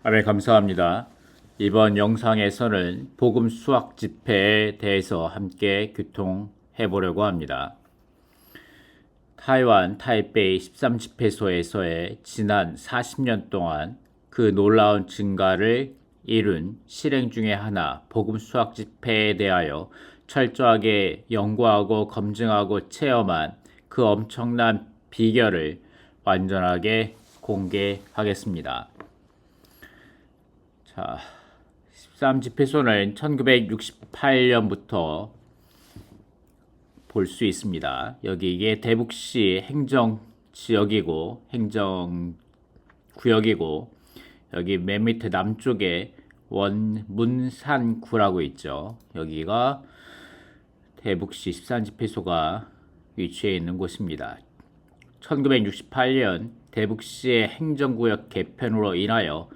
네, 감사합니다. 이번 영상에서는 복음 수학 집회에 대해서 함께 교통해 보려고 합니다. 타이완 타이베이 13집회소에서의 지난 40년 동안 그 놀라운 증가를 이룬 실행 중의 하나, 복음 수학 집회에 대하여 철저하게 연구하고 검증하고 체험한 그 엄청난 비결을 완전하게 공개하겠습니다. 자, 13집회소는 1968년부터 볼 수 있습니다. 여기 이게 대북시 행정지역이고 행정구역이고 여기 맨 밑에 남쪽에 원문산구라고 있죠. 여기가 대북시 13집회소가 위치해 있는 곳입니다. 1968년 대북시의 행정구역 개편으로 인하여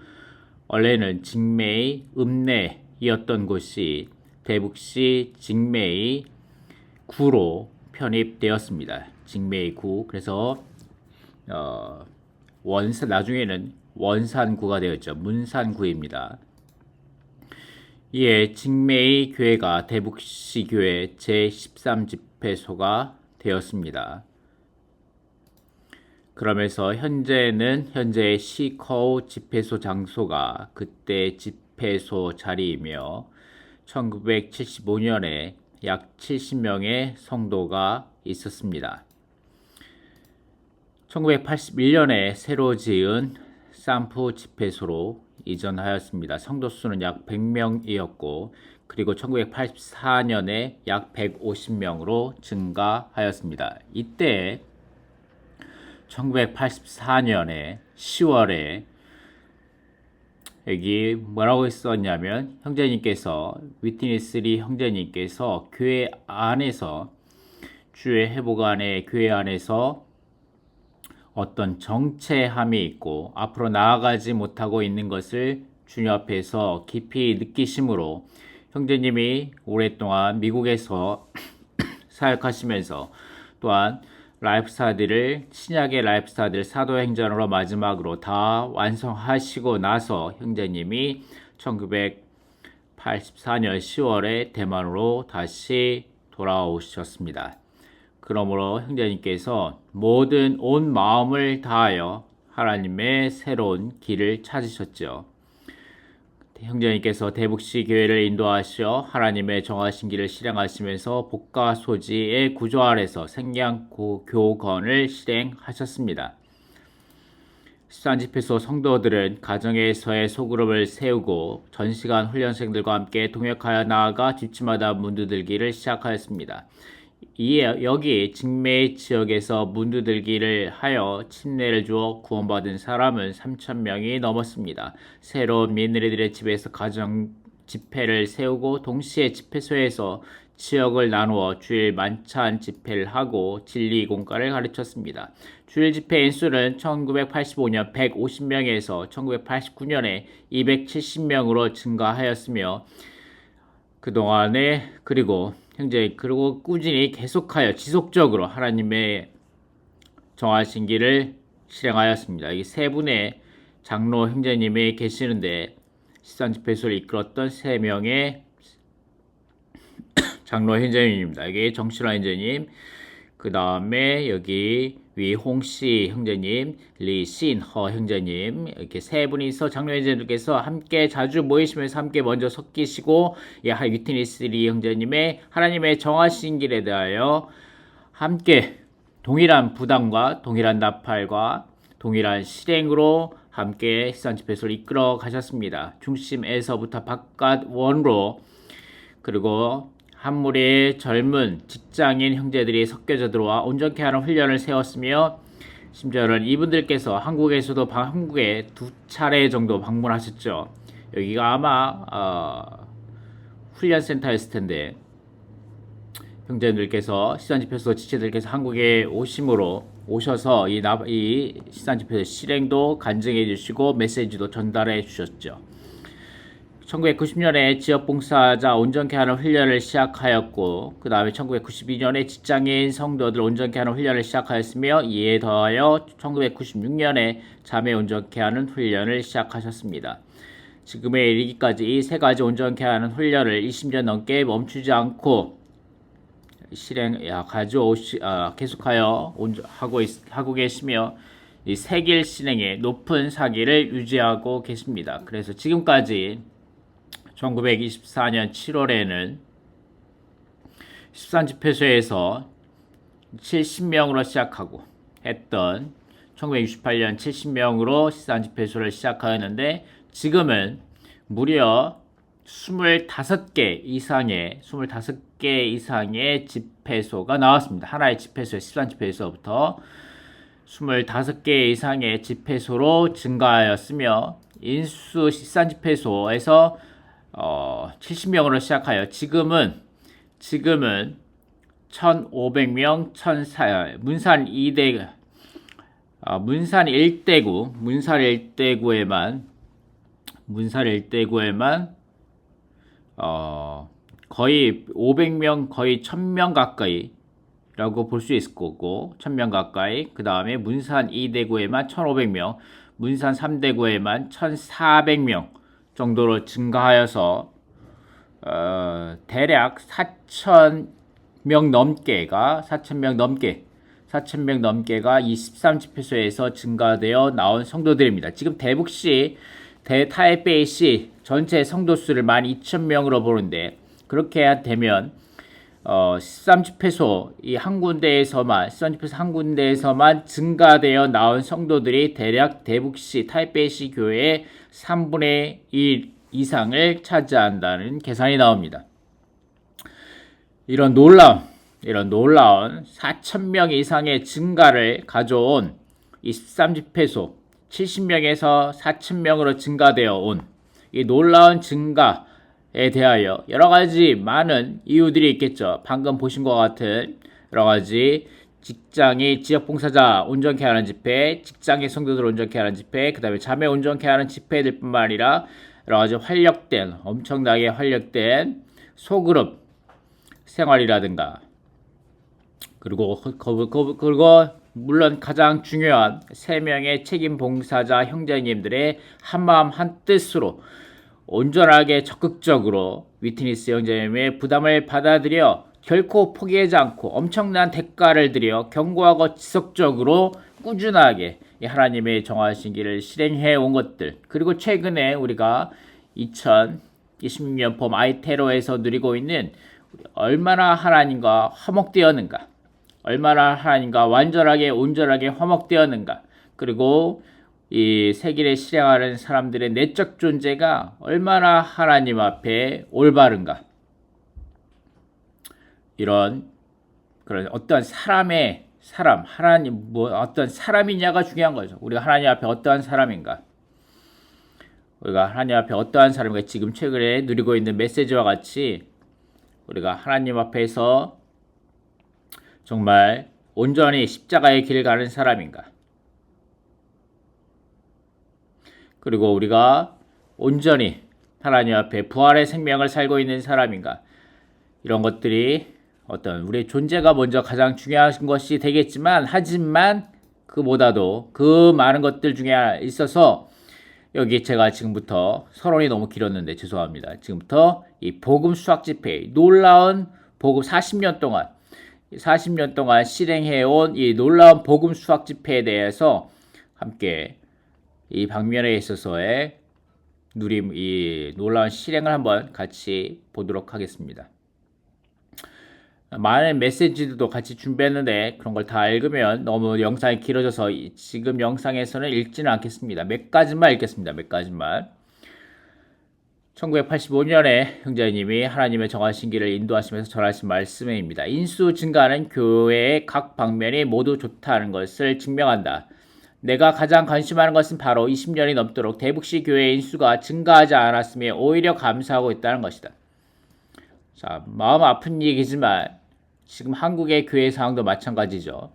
원래는 직매의 읍내이었던 곳이 대북시 직매의 구로 편입되었습니다. 직매의 구. 그래서 나중에는 원산구가 되었죠. 문산구입니다. 이에 직매의 교회가 대북시 교회 제13집회소가 되었습니다. 그러면서 현재의 시커우 집회소 장소가 그때 집회소 자리이며 1975년에 약 70명의 성도가 있었습니다. 1981년에 새로 지은 산푸 집회소로 이전하였습니다. 성도 수는 약 100명이었고 그리고 1984년에 약 150명으로 증가하였습니다. 이때 1984년에 10월에 여기 뭐라고 썼냐면 위트니스리 형제님께서 교회 안에서 주의 회복 안에 교회 안에서 어떤 정체함이 있고 앞으로 나아가지 못하고 있는 것을 주님 앞에서 깊이 느끼심으로 형제님이 오랫동안 미국에서 사역하시면서 또한 신약의 라이프스타들을 사도행전으로 마지막으로 다 완성하시고 나서 형제님이 1984년 10월에 대만으로 다시 돌아오셨습니다. 그러므로 형제님께서 온 마음을 다하여 하나님의 새로운 길을 찾으셨죠. 형제님께서 대북시 교회를 인도하시어 하나님의 정하신 길을 실행하시면서 복가소지의 구조 아래서 생양교건을 실행하셨습니다. 13집회소 성도들은 가정에서의 소그룹을 세우고 전시간 훈련생들과 함께 동역하여 나아가 집집마다 문두들기를 시작하였습니다. 여기 직매 지역에서 문두들기를 하여 침례를 주어 구원받은 사람은 3,000명이 넘었습니다. 새로운 며느리들의 집에서 가정 집회를 세우고 동시에 집회소에서 지역을 나누어 주일 만찬 집회를 하고 진리 공과를 가르쳤습니다. 주일 집회 인수는 1985년 150명에서 1989년에 270명으로 증가하였으며 그동안에 그리고 꾸준히 계속하여 지속적으로 하나님의 정하신 길을 실행하였습니다. 이 세 분의 장로 형제님이 계시는데 13집회소를 이끌었던 세 명의 장로 형제님입니다. 여기 정신화 형제님, 그 다음에 여기 위홍씨 형제님, 리신허 형제님, 이렇게 세 분이서 장로 형제님께서 함께 자주 모이시면서 함께 먼저 섞이시고 위트니스리 형제님의 하나님의 정하신 길에 대하여 함께 동일한 부담과 동일한 나팔과 동일한 실행으로 함께 시산집회소를 이끌어 가셨습니다. 중심에서부터 바깥 원으로 그리고 한 무리의 젊은 직장인 형제들이 섞여져 들어와 온전케 하는 훈련을 세웠으며 심지어는 이분들께서 한국에 2차례 정도 방문하셨죠. 여기가 아마 훈련센터였을 텐데 형제들께서 시산집회소 지체들께서 한국에 오셔서 이 시산집회소 실행도 간증해 주시고 메시지도 전달해 주셨죠. 1990년에 지역봉사자 온전케 하는 훈련을 시작하였고 그 다음에 1992년에 직장인 성도들 온전케 하는 훈련을 시작하였으며 이에 더하여 1996년에 자매 온전케 하는 훈련을 시작하셨습니다. 지금에 이르기까지 이 세 가지 온전케 하는 훈련을 20년 넘게 멈추지 않고 계속하여 하고 계시며 이 세길 실행에 높은 사기를 유지하고 계십니다. 그래서 지금까지 1924년 7월에는 13집회소에서 70명으로 시작하고 했던 1968년 70명으로 13집회소를 시작하였는데 지금은 무려 25개 이상의 집회소가 나왔습니다. 하나의 집회소, 13집회소부터 25개 이상의 집회소로 증가하였으며 인수 13집회소에서 70명으로 시작하여 지금은 1,500명, 문산 일대구에만 거의 500명, 거의 1,000명 가까이라고 볼 수 있을 거고 1,000명 가까이. 그 다음에 문산 2대구에만 1,500명, 문산 3대구에만 1,400명 정도로 증가하여서 대략 4,000명 넘게가 이 13집회소에서 증가되어 나온 성도들입니다. 지금 대북시 타이베이시 전체 성도수를 12,000명으로 보는데 그렇게 되면 13집회소 한 군데에서만 증가되어 나온 성도들이 대략 대북시 타이베이시 교회의 3분의 1 이상을 차지한다는 계산이 나옵니다. 이런 놀라운 4,000명 이상의 증가를 가져온 이 13집회소 70명에서 4,000명으로 증가되어 온 이 놀라운 증가에 대하여 여러 가지 많은 이유들이 있겠죠. 방금 보신 것 같은 여러 가지 직장이 지역봉사자 온전케 하는 집회, 직장의 성도들 온전케 하는 집회, 그 다음에 자매 온전케 하는 집회들 뿐만 아니라 여러 가지 엄청나게 활력된 소그룹 생활이라든가 그리고 물론 가장 중요한 3명의 책임 봉사자 형제님들의 한마음 한뜻으로 온전하게 적극적으로 위트니스 형제님의 부담을 받아들여 결코 포기하지 않고 엄청난 대가를 들여 견고하고 지속적으로 꾸준하게 하나님의 정하신 길을 실행해 온 것들, 그리고 최근에 우리가 2026년 봄 아이테로에서 누리고 있는 얼마나 하나님과 화목되었는가, 얼마나 하나님과 완전하게 온전하게 화목되었는가, 그리고 이 세계를 실행하는 사람들의 내적 존재가 얼마나 하나님 앞에 올바른가, 이런 그런 어떤 어떤 사람이냐가 중요한 거죠. 우리가 하나님 앞에 어떠한 사람인가, 지금 최근에 누리고 있는 메시지와 같이 우리가 하나님 앞에서 정말 온전히 십자가의 길을 가는 사람인가, 그리고 우리가 온전히 하나님 앞에 부활의 생명을 살고 있는 사람인가, 이런 것들이 어떤 우리의 존재가 먼저 가장 중요한 것이 되겠지만, 하지만 그보다도 그 많은 것들 중에 있어서 여기 제가 지금부터 서론이 너무 길었는데 죄송합니다. 지금부터 이 복음 수학 집회, 놀라운 복음 40년 동안 실행해온 이 놀라운 복음 수학 집회에 대해서 함께 이 방면에 있어서의 이 놀라운 실행을 한번 같이 보도록 하겠습니다. 많은 메시지들도 같이 준비했는데 그런 걸 다 읽으면 너무 영상이 길어져서 지금 영상에서는 읽지는 않겠습니다. 몇 가지만 읽겠습니다. 1985년에 형제님이 하나님의 정하신 길을 인도하시면서 전하신 말씀입니다. 인수 증가는 교회의 각 방면이 모두 좋다는 것을 증명한다. 내가 가장 관심하는 것은 바로 20년이 넘도록 대북시 교회의 인수가 증가하지 않았음에 오히려 감사하고 있다는 것이다. 자, 마음 아픈 얘기지만 지금 한국의 교회 상황도 마찬가지죠.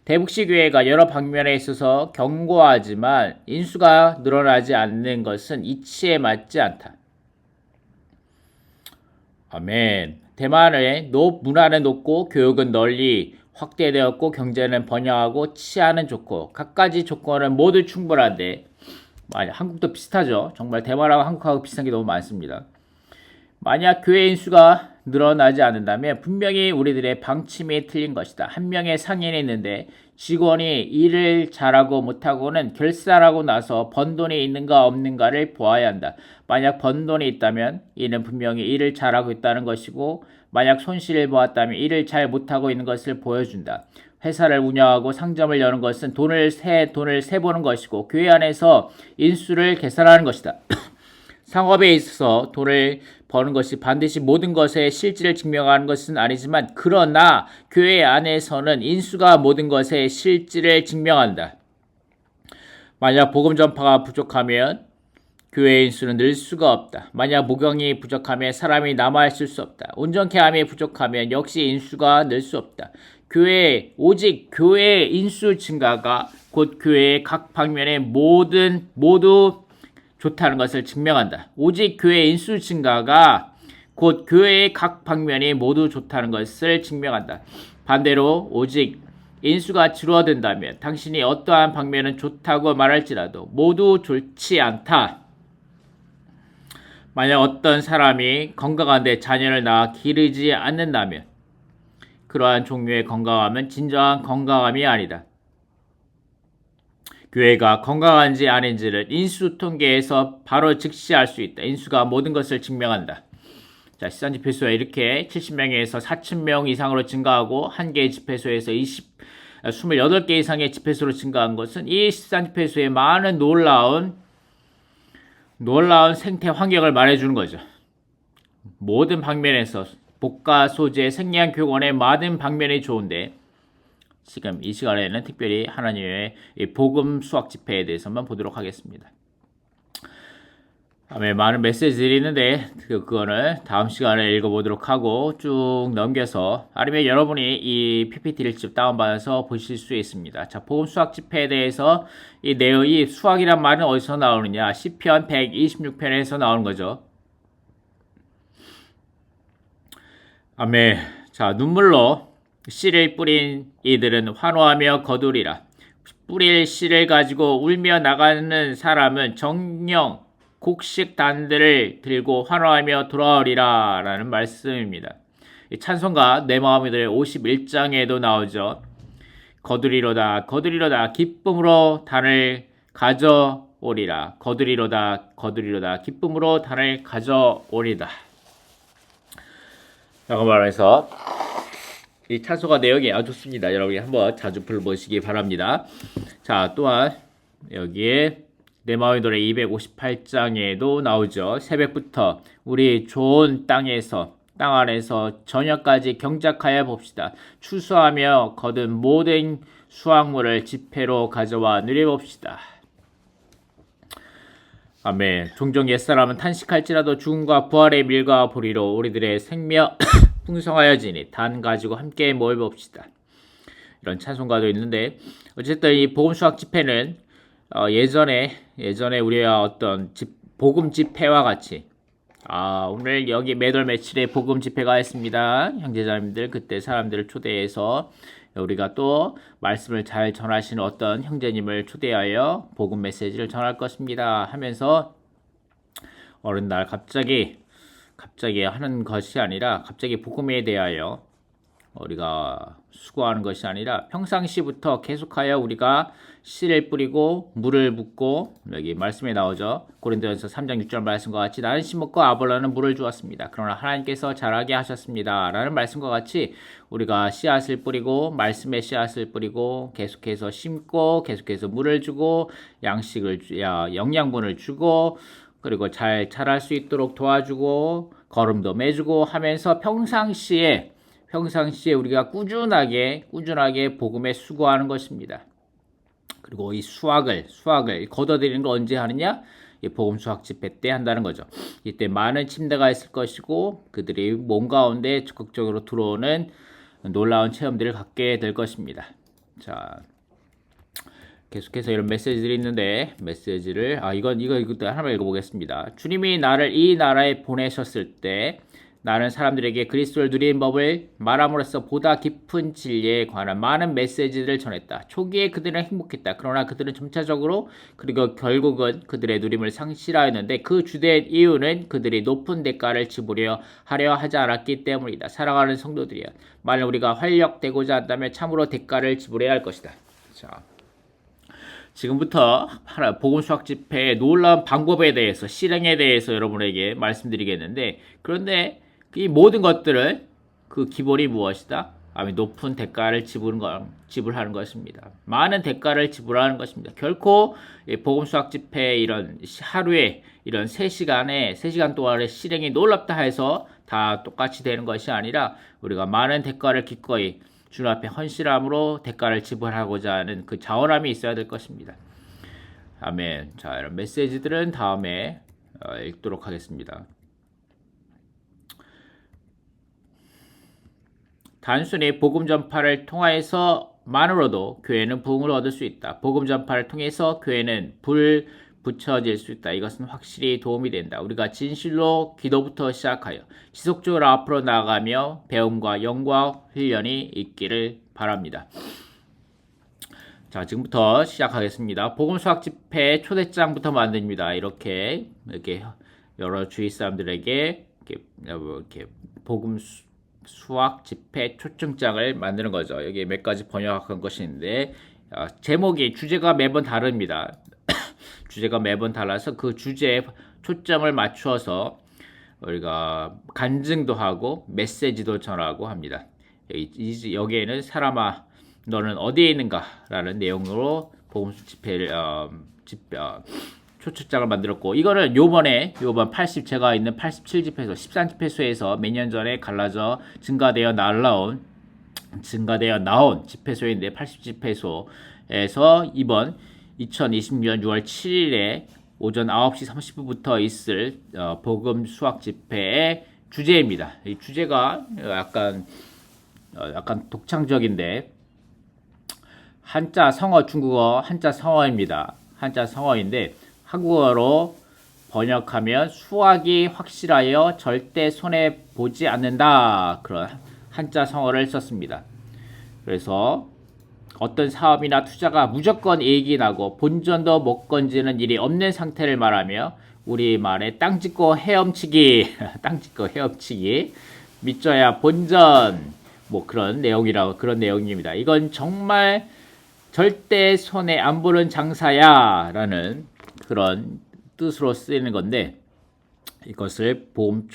대북시 교회가 여러 방면에 있어서 견고하지만 인수가 늘어나지 않는 것은 이치에 맞지 않다. 아멘. 대만의 문화는 높고 교육은 널리 확대되었고 경제는 번영하고 치안은 좋고 갖가지 조건은 모두 충분한데 한국도 비슷하죠. 정말 대만하고 한국하고 비슷한 게 너무 많습니다. 만약 교회인 수가 늘어나지 않는다면 분명히 우리들의 방침이 틀린 것이다. 한 명의 상인이 있는데 직원이 일을 잘하고 못하고는 결산하고 나서 번 돈이 있는가 없는가를 보아야 한다. 만약 번 돈이 있다면 이는 분명히 일을 잘하고 있다는 것이고 만약 손실을 보았다면 일을 잘 못하고 있는 것을 보여준다. 회사를 운영하고 상점을 여는 것은 돈을 세보는 것이고 교회 안에서 인수를 계산하는 것이다. 상업에 있어서 돈을 버는 것이 반드시 모든 것의 실질을 증명하는 것은 아니지만 그러나 교회 안에서는 인수가 모든 것의 실질을 증명한다. 만약 복음 전파가 부족하면 교회의 인수는 늘 수가 없다. 만약 목양이 부족하면 사람이 남아있을 수 없다. 온전케 함이 부족하면 역시 인수가 늘 수 없다. 오직 교회의 인수 증가가 곧 교회의 각 방면의 모두 좋다는 것을 증명한다. 오직 교회의 인수 증가가 곧 교회의 각 방면이 모두 좋다는 것을 증명한다. 반대로 오직 인수가 줄어든다면 당신이 어떠한 방면은 좋다고 말할지라도 모두 좋지 않다. 만약 어떤 사람이 건강한데 자녀를 낳아 기르지 않는다면 그러한 종류의 건강함은 진정한 건강함이 아니다. 교회가 건강한지 아닌지를 인수 통계에서 바로 즉시 알 수 있다. 인수가 모든 것을 증명한다. 자, 시장 집회소가 이렇게 70명에서 4,000명 이상으로 증가하고 한 개의 집회소에서 28개 이상의 집회소로 증가한 것은 이 시장 집회소의 많은 놀라운 생태 환경을 말해주는 거죠. 모든 방면에서 복과 소재, 생리학 교권의 모든 방면이 좋은데 지금 이 시간에는 특별히 하나님의 복음 수학 집회에 대해서만 보도록 하겠습니다. 많은 메시지들이 있는데 그거는 다음 시간에 읽어보도록 하고 쭉 넘겨서 아니면 여러분이 이 PPT를 직접 다운받아서 보실 수 있습니다. 자, 복음 수학 집회에 대해서 이 내용이 수학이란 말은 어디서 나오느냐? 시편 126편에서 나오는 거죠. 아멘. 자, 눈물로 씨를 뿌린 이들은 환호하며 거두리라. 뿌릴 씨를 가지고 울며 나가는 사람은 정령 곡식 단들을 들고 환호하며 돌아오리라 라는 말씀입니다. 찬송가 내 마음이들 51장에도 나오죠. 거두리로다 거두리로다 기쁨으로 단을 가져오리라. 거두리로다 거두리로다 기쁨으로 단을 가져오리다 라고 말해서 이 찬송가 내용이 아주 좋습니다. 여러분이 한번 자주 불러보시기 바랍니다. 자, 또한 여기에 내 마음의 노래 258장에도 나오죠. 새벽부터 우리 좋은 땅 안에서 저녁까지 경작하여 봅시다. 추수하며 거둔 모든 수확물을 집회로 가져와 누려봅시다. 아멘. 종종 옛사람은 탄식할지라도 죽음과 부활의 밀과 보리로 우리들의 생명 풍성하여지니 단 가지고 함께 모여봅시다. 이런 찬송가도 있는데 어쨌든 이 복음 수학 집회는 예전에 우리가 어떤 복음 집회와 같이 오늘 여기 매달 며칠에 복음 집회가 있습니다. 형제자매들 그때 사람들을 초대해서 우리가 또 말씀을 잘 전하시는 어떤 형제님을 초대하여 복음 메시지를 전할 것입니다 하면서 어느 날 갑자기 하는 것이 아니라 갑자기 복음에 대하여 우리가 수고하는 것이 아니라 평상시부터 계속하여 우리가 씨를 뿌리고 물을 붓고 여기 말씀에 나오죠. 고린도전서 3장 6절 말씀과 같이 나는 심었고 아볼로는 물을 주었습니다. 그러나 하나님께서 자라게 하셨습니다. 라는 말씀과 같이 우리가 씨앗을 뿌리고 말씀의 씨앗을 뿌리고 계속해서 심고 계속해서 물을 주고 영양분을 주고 그리고 잘 자랄 수 있도록 도와주고 거름도 매주고 하면서 평상시에 우리가 꾸준하게 복음에 수고하는 것입니다. 그리고 이 수학을 거둬들이는 걸 언제 하느냐? 이 복음 수학 집회 때 한다는 거죠. 이때 많은 침대가 있을 것이고 그들이 몸 가운데 적극적으로 들어오는 놀라운 체험들을 갖게 될 것입니다. 자, 계속해서 이런 메시지들이 있는데 이것도 하나만 읽어보겠습니다. 주님이 나를 이 나라에 보내셨을 때 나는 사람들에게 그리스도를 누리는 법을 말함으로써 보다 깊은 진리에 관한 많은 메시지를 전했다. 초기에 그들은 행복했다. 그러나 그들은 점차적으로 그리고 결국은 그들의 누림을 상실하였는데 그 주된 이유는 그들이 높은 대가를 지불하려 하지 않았기 때문이다. 사랑하는 성도들이여, 만일 우리가 활력되고자 한다면 참으로 대가를 지불해야 할 것이다. 자, 지금부터 복음 수학 집회의 놀라운 방법에 대해서, 실행에 대해서 여러분에게 말씀드리겠는데, 그런데 이 모든 것들은 그 기본이 무엇이다? 높은 대가를 지불하는 것입니다. 많은 대가를 지불하는 것입니다. 결코 복음 수학 집회 이런 하루에 이런 3시간 동안의 실행이 놀랍다 해서 다 똑같이 되는 것이 아니라 우리가 많은 대가를 기꺼이 주님 앞에 헌신함으로 대가를 지불하고자 하는 그 자원함이 있어야 될 것입니다. 아멘. 자, 이런 메시지들은 다음에 읽도록 하겠습니다. 단순히 복음 전파를 통하여서만으로도 교회는 부흥을 얻을 수 있다. 복음 전파를 통해서 교회는 불 붙여질 수 있다. 이것은 확실히 도움이 된다. 우리가 진실로 기도부터 시작하여 지속적으로 앞으로 나아가며 배움과 영과 훈련이 있기를 바랍니다. 자, 지금부터 시작하겠습니다. 복음 수학 집회 초대장부터 만듭니다. 이렇게 여러 주위 사람들에게 이렇게 복음 수학 집회 초청장을 만드는 거죠. 여기 몇 가지 번역한 것이 있는데 주제가 매번 다릅니다. 주제가 매번 달라서 그 주제에 초점을 맞추어서 우리가 간증도 하고 메시지도 전하고 합니다. 여기에는 사람아 너는 어디에 있는가? 라는 내용으로 복음 집회를 초청장을 만들었고, 이거는 요번 80 제가 있는 87집회소 13집회소에서 몇 년 전에 갈라져 증가되어 나온 집회소인데 80집회소에서 이번 2026년 6월 7일에 오전 9시 30분부터 있을 복음 수학 집회의 주제입니다. 이 주제가 약간 독창적인데 한자 성어, 중국어 한자 성어입니다. 한자 성어인데 한국어로 번역하면 수학이 확실하여 절대 손해 보지 않는다, 그런 한자 성어를 썼습니다. 그래서 어떤 사업이나 투자가 무조건 이익이 나고 본전도 못 건지는 일이 없는 상태를 말하며 우리말에 땅 짚고 헤엄치기 믿져야 본전, 그런 내용입니다. 이건 정말 절대 손해 안 보는 장사야 라는 그런 뜻으로 쓰이는 건데, 이것을 복음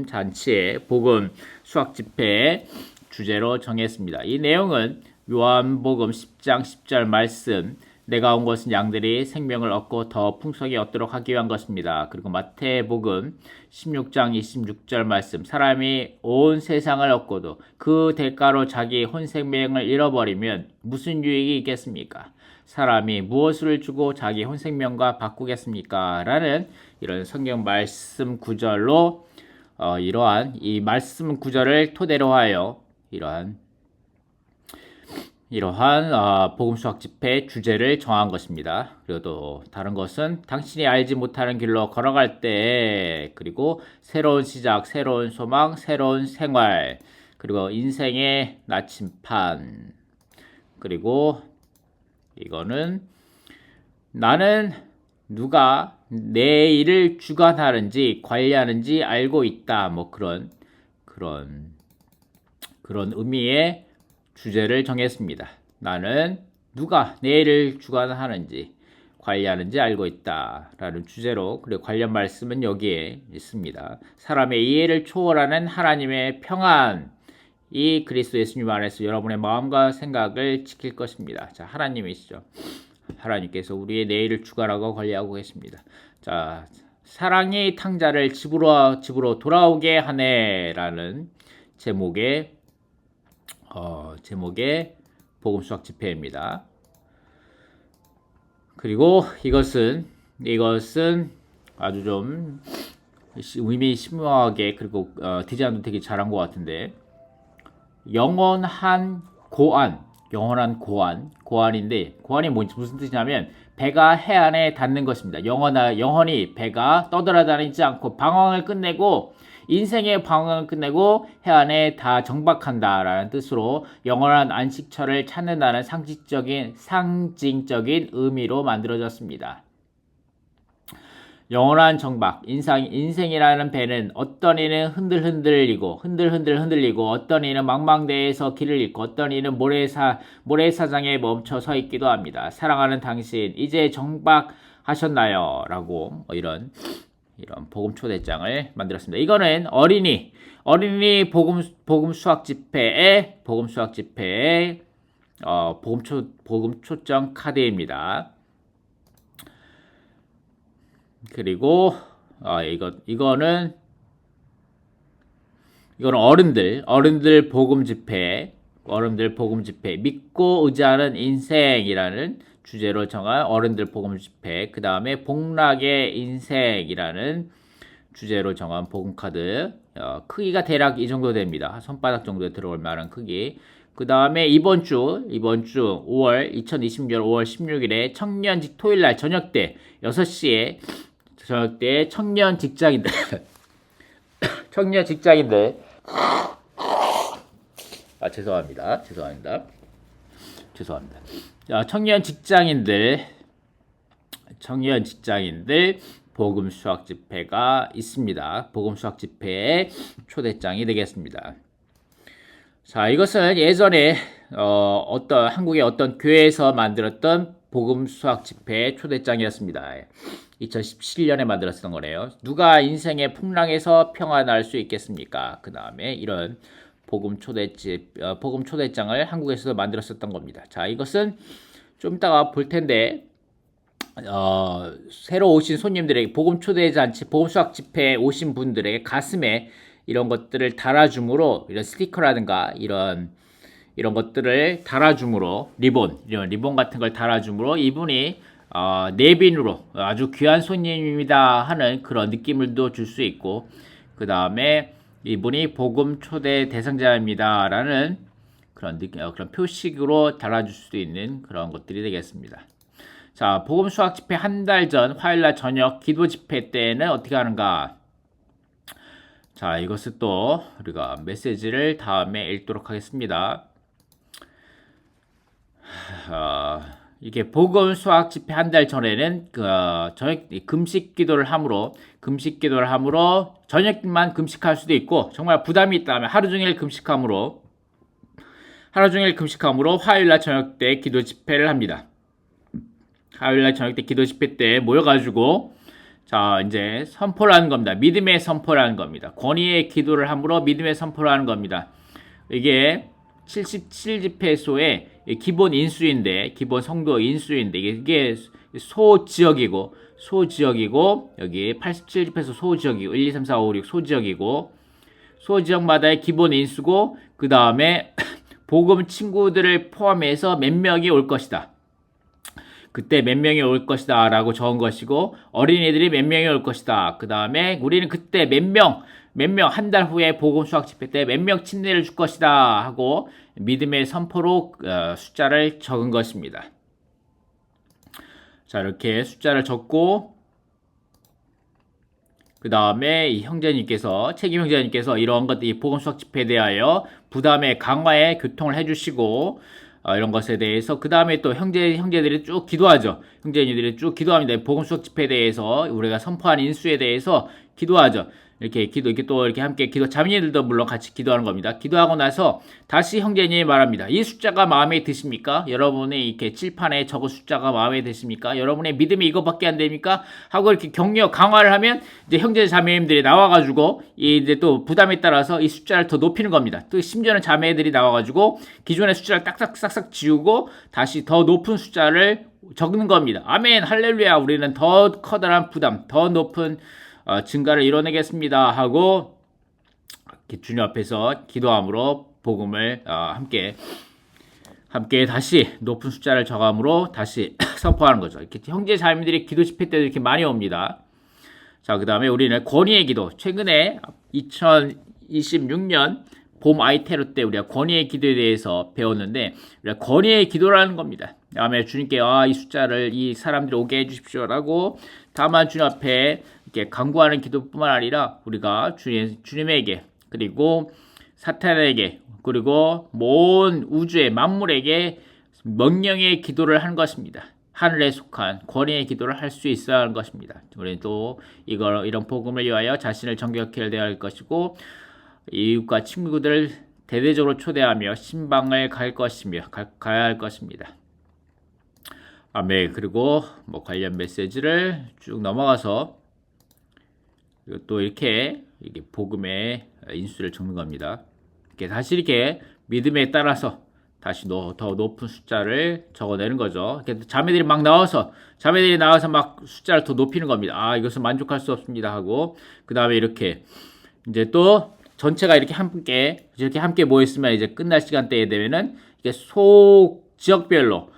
잔치의 복음 수학 집회의 주제로 정했습니다. 이 내용은 요한복음 10장 10절 말씀, 내가 온 것은 양들이 생명을 얻고 더 풍성히 얻도록 하기 위한 것입니다. 그리고 마태복음 16장 26절 말씀, 사람이 온 세상을 얻고도 그 대가로 자기 혼 생명을 잃어버리면 무슨 유익이 있겠습니까? 사람이 무엇을 주고 자기 혼 생명과 바꾸겠습니까? 라는 이런 성경 말씀 구절로 이러한 이 말씀 구절을 토대로 하여 이러한 복음 수학 집회 주제를 정한 것입니다. 그리고 또 다른 것은 당신이 알지 못하는 길로 걸어갈 때, 그리고 새로운 시작, 새로운 소망, 새로운 생활, 그리고 인생의 나침판, 그리고 이거는 나는 누가 내 일을 주관하는지 관리하는지 알고 있다, 그런 의미의 주제를 정했습니다. 나는 누가 내 일을 주관하는지 관리하는지 알고 있다 라는 주제로, 그리고 관련 말씀은 여기에 있습니다. 사람의 이해를 초월하는 하나님의 평안이 그리스도 예수님 안에서 여러분의 마음과 생각을 지킬 것입니다. 자, 하나님이시죠. 하나님께서 우리의 내일을 주관하고 관리하고 계십니다. 자, 사랑이 탕자를 집으로 돌아오게 하네라는 제목의 복음 수학 집회입니다. 그리고 이것은 아주 좀 의미 심오하게, 그리고 디자인도 되게 잘한 것 같은데, 영원한 고안, 영원한 고안인데 고안이 무슨 뜻이냐면 배가 해안에 닿는 것입니다. 영원히 배가 떠돌아다니지 않고 방황을 끝내고 인생의 방황을 끝내고 해안에 다 정박한다라는 뜻으로 영원한 안식처를 찾는다는 상징적인 의미로 만들어졌습니다. 영원한 정박, 인생이라는 배는 어떤 이는 흔들흔들리고 어떤 이는 망망대해에서 길을 잃고 어떤 이는 모래사장에 멈춰 서 있기도 합니다. 사랑하는 당신, 이제 정박하셨나요? 라고 이런 복음 초대장을 만들었습니다. 이거는 어린이 복음 수학 집회의 복음 초청 카드입니다. 그리고 이거는 어른들 복음 집회 믿고 의지하는 인생이라는 주제로 정한 어른들 복음 집회, 그 다음에 복락의 인생이라는 주제로 정한 복음 카드. 크기가 대략 이 정도 됩니다. 손바닥 정도에 들어올 만한 크기. 그 다음에 이번 주 2020년 5월 16일에 청년직 토요일날 저녁 때 6시에 청년 직장인들 죄송합니다. 청년 직장인들 복음 수학 집회가 있습니다. 복음 수학 집회의 초대장이 되겠습니다. 자, 이것은 예전에 한국의 어떤 교회에서 만들었던 복음 수학 집회 초대장이었습니다. 2017년에 만들었던 거네요. 누가 인생의 풍랑에서 평안할 수 있겠습니까? 그 다음에 이런 복음 초대장을 한국에서도 만들었었던 겁니다. 자, 이것은 좀 이따가 볼 텐데, 새로 오신 손님들에게 복음 수학 집회에 오신 분들에게 가슴에 이런 것들을 달아줌으로, 이런 스티커라든가 이런 것들을 달아줌으로, 리본 같은 걸 달아줌으로 이분이 내빈으로 아주 귀한 손님입니다 하는 그런 느낌을도 줄 수 있고, 그 다음에 이분이 복음 초대 대상자입니다 라는 그런 표식으로 달아줄 수도 있는 그런 것들이 되겠습니다. 자, 복음 수학 집회 한 달 전 화요일날 저녁 기도 집회 때는 어떻게 하는가? 자, 이것을 또 우리가 메시지를 다음에 읽도록 하겠습니다. 이게 복음 수학 집회 한 달 전에는 저녁 금식 기도를 함으로 저녁만 금식할 수도 있고, 정말 부담이 있다면 하루 종일 금식함으로 화요일날 저녁 때 기도 집회를 합니다. 화요일날 저녁 때 기도 집회 때 모여가지고 자, 이제 선포를 하는 겁니다. 믿음의 선포를 하는 겁니다. 권위의 기도를 함으로 믿음의 선포를 하는 겁니다. 이게 77집회소의 기본 성도 인수인데, 이게 소지역이고, 여기 87집회소 소지역이고, 1, 2, 3, 4, 5, 6 소지역마다의 기본 인수고, 그 다음에 복음 친구들을 포함해서 몇 명이 올 것이다. 그때 몇 명이 올 것이다 라고 적은 것이고, 어린이들이 몇 명이 올 것이다. 그 다음에 우리는 그때 몇 명 한 달 후에 복음 수학 집회 때 몇 명 침례를 줄 것이다 하고 믿음의 선포로 숫자를 적은 것입니다. 자, 이렇게 숫자를 적고, 그 다음에 이 책임 형제님께서 이런 것들, 이 복음 수학 집회에 대하여 부담의 강화에 교통을 해주시고, 이런 것에 대해서, 그 다음에 또 형제들이 쭉 기도하죠. 형제님들이 쭉 기도합니다. 복음 수학 집회에 대해서, 우리가 선포한 인수에 대해서 기도하죠. 이렇게 함께 자매님들도 물론 같이 기도하는 겁니다. 기도하고 나서 다시 형제님이 말합니다. 이 숫자가 마음에 드십니까? 여러분의 이렇게 칠판에 적은 숫자가 마음에 드십니까? 여러분의 믿음이 이거밖에 안 됩니까? 하고 이렇게 강화를 하면 이제 형제 자매님들이 나와가지고 이제 또 부담에 따라서 이 숫자를 더 높이는 겁니다. 또 심지어는 자매들이 나와가지고 기존의 숫자를 싹싹 지우고 다시 더 높은 숫자를 적는 겁니다. 아멘, 할렐루야. 우리는 더 커다란 부담, 더 높은 증가를 이뤄내겠습니다 하고 주님 앞에서 기도함으로 복음을 함께 다시 높은 숫자를 적함으로 다시 선포하는 거죠. 이렇게 형제 자매들이 기도 집회 때도 이렇게 많이 옵니다. 자, 그 다음에 우리는 권위의 기도, 최근에 2026년 봄 아이테로 때 우리가 권위의 기도에 대해서 배웠는데 우리가 권위의 기도라는 겁니다. 다음에 주님께 이 숫자를 이 사람들이 오게 해주십시오라고 다만 주님 앞에 이렇게 간구하는 기도뿐만 아니라 우리가 주님에게 그리고 사탄에게 그리고 모든 우주의 만물에게 명령의 기도를 하는 것입니다. 하늘에 속한 권위의 기도를 할 수 있어야 하는 것입니다. 우리는 또 이런 복음을 위하여 자신을 정결케 해야 할 것이고 이웃과 친구들을 대대적으로 초대하며 신방을 가야 할 것입니다. 아멘. 그리고 관련 메시지를 쭉 넘어가서 또 이렇게 복음의 인수를 적는 겁니다. 다시 이렇게 믿음에 따라서 다시 더 높은 숫자를 적어내는 거죠. 자매들이 나와서 막 숫자를 더 높이는 겁니다. 이것은 만족할 수 없습니다 하고 그 다음에 이렇게 이제 또 전체가 이렇게 함께 모였으면 이제 끝날 시간대에 되면은 이게 지역별로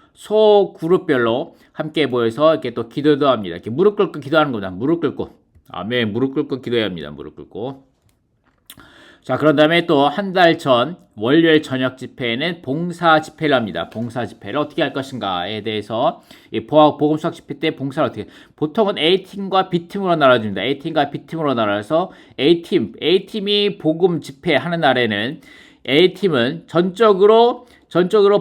그룹별로 함께 모여서 이렇게 또 기도도 합니다. 이렇게 무릎 꿇고 기도하는 겁니다. 무릎 꿇고 아멘. 무릎 꿇고 기도해야 합니다. 무릎 꿇고. 자, 그런 다음에 또 한 달 전 월요일 저녁 집회에는 봉사 집회를 합니다. 봉사 집회를 어떻게 할 것인가에 대해서 복음 수학 집회 때 봉사를 어떻게 보통은 A팀과 B팀으로 나눠집니다. A팀과 B팀으로 나눠서 A팀이 복음 집회 하는 날에는 A팀은 전적으로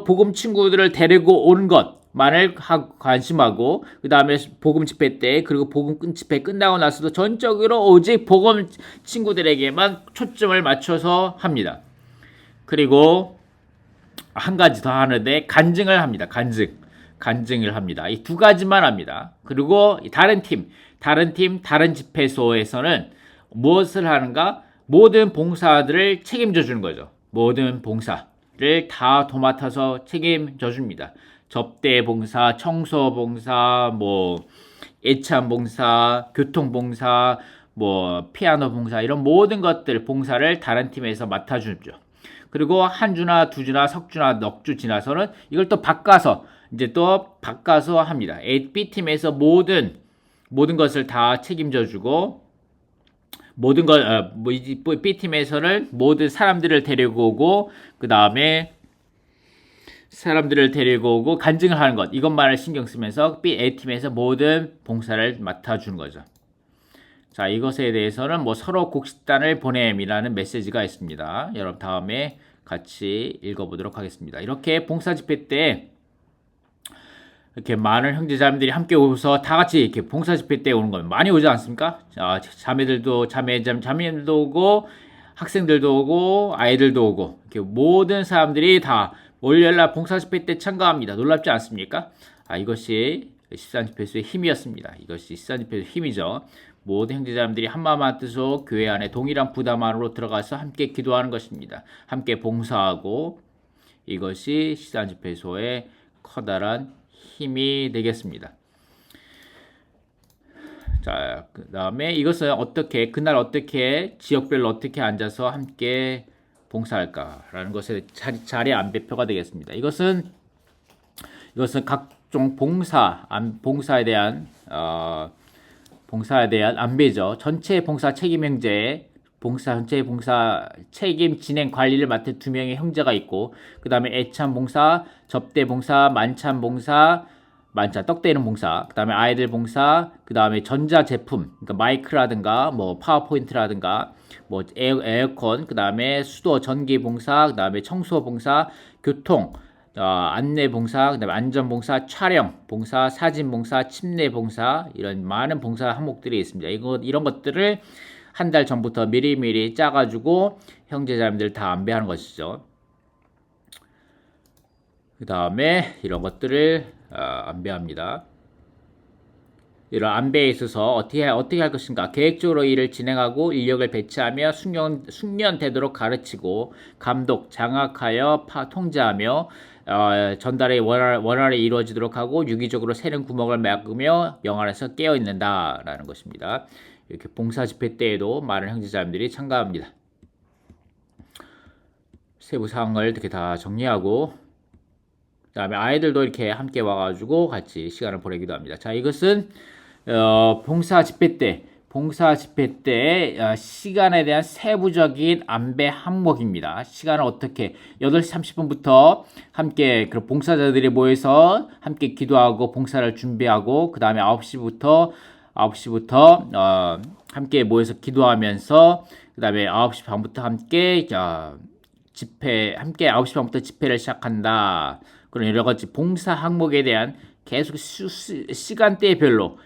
복음 친구들을 데리고 오는 것만을 관심하고 그 다음에 복음 집회 때 그리고 복음 집회 끝나고 나서도 전적으로 오직 복음 친구들에게만 초점을 맞춰서 합니다. 그리고 한 가지 더 하는데 간증을 합니다. 간증을 합니다. 이 두 가지만 합니다. 그리고 다른 집회소에서는 무엇을 하는가? 모든 봉사들을 책임져 주는 거죠. 모든 봉사를 다 도맡아서 책임져 줍니다. 접대 봉사, 청소 봉사, 예찬 봉사, 교통 봉사, 피아노 봉사 이런 모든 것들 봉사를 다른 팀에서 맡아주죠. 그리고 한 주나 두 주나 석 주나 넉 주 지나서는 이걸 또 바꿔서 합니다. B팀에서 모든 것을 다 책임져 주고 B팀에서는 모든 사람들을 데리고 오고 그 다음에 간증을 하는 것 이것만을 신경 쓰면서 A팀에서 모든 봉사를 맡아주는 거죠. 자, 이것에 대해서는 서로 곡식단을 보냄이라는 메시지가 있습니다. 여러분 다음에 같이 읽어보도록 하겠습니다. 이렇게 봉사 집회 때 이렇게 많은 형제자매들이 함께 오셔서 다 같이 이렇게 봉사 집회 때 오는 건 많이 오지 않습니까? 자매들도 오고 학생들도 오고 아이들도 오고 이렇게 모든 사람들이 다 월요일날 봉사 집회 때 참가합니다. 놀랍지 않습니까? 이것이 13집회소의 힘이었습니다. 이것이 13집회소의 힘이죠. 모든 형제자매들이 한마음 한뜻으로 교회 안에 동일한 부담 안으로 들어가서 함께 기도하는 것입니다. 함께 봉사하고 이것이 13집회소의 커다란 힘이 되겠습니다. 자, 그 다음에 이것은 그날 어떻게 지역별로 어떻게 앉아서 함께 봉사할까라는 것에 자리 안배표가 되겠습니다. 이것은 각종 봉사에 대한 안배죠. 전체 봉사 책임 형제, 전체 봉사 책임 진행 관리를 맡은 2명의 형제가 있고, 그 다음에 애찬 봉사, 접대 봉사, 만찬 봉사, 떡대는 봉사, 그 다음에 아이들 봉사, 그 다음에 전자제품, 그러니까 마이크라든가, 파워포인트라든가, 에어컨, 그 다음에 수도 전기 봉사, 그 다음에 청소 봉사, 교통, 안내 봉사, 그 다음에 안전 봉사, 촬영 봉사, 사진 봉사, 침례 봉사, 이런 많은 봉사 항목들이 있습니다. 이런 것들을 한 달 전부터 미리미리 짜가지고 형제자매들 다 안배하는 것이죠. 그 다음에 이런 것들을 안배합니다. 이런 안배에 있어서 어떻게 할 것인가 계획적으로 일을 진행하고 인력을 배치하며 숙련되도록 가르치고 감독, 장악하여 통제하며 전달이 원활히 이루어지도록 하고 유기적으로 새는 구멍을 막으며 영안에서 깨어있는다라는 것입니다. 이렇게 봉사 집회 때에도 많은 형제자매들이 참가합니다. 세부 사항을 이렇게 다 정리하고 그 다음에 아이들도 이렇게 함께 와가지고 같이 시간을 보내기도 합니다. 자, 이것은 봉사 집회 때 봉사 집회 때 시간에 대한 세부적인 안배 항목입니다. 시간을 어떻게 8시 30분부터 함께 그 봉사자들이 모여서 함께 기도하고 봉사를 준비하고 그 다음에 9시부터 함께 모여서 기도하면서 그 다음에 9시 반부터 함께 함께 9시 반부터 집회를 시작한다. 그런 여러 가지 봉사 항목에 대한 계속 시간대별로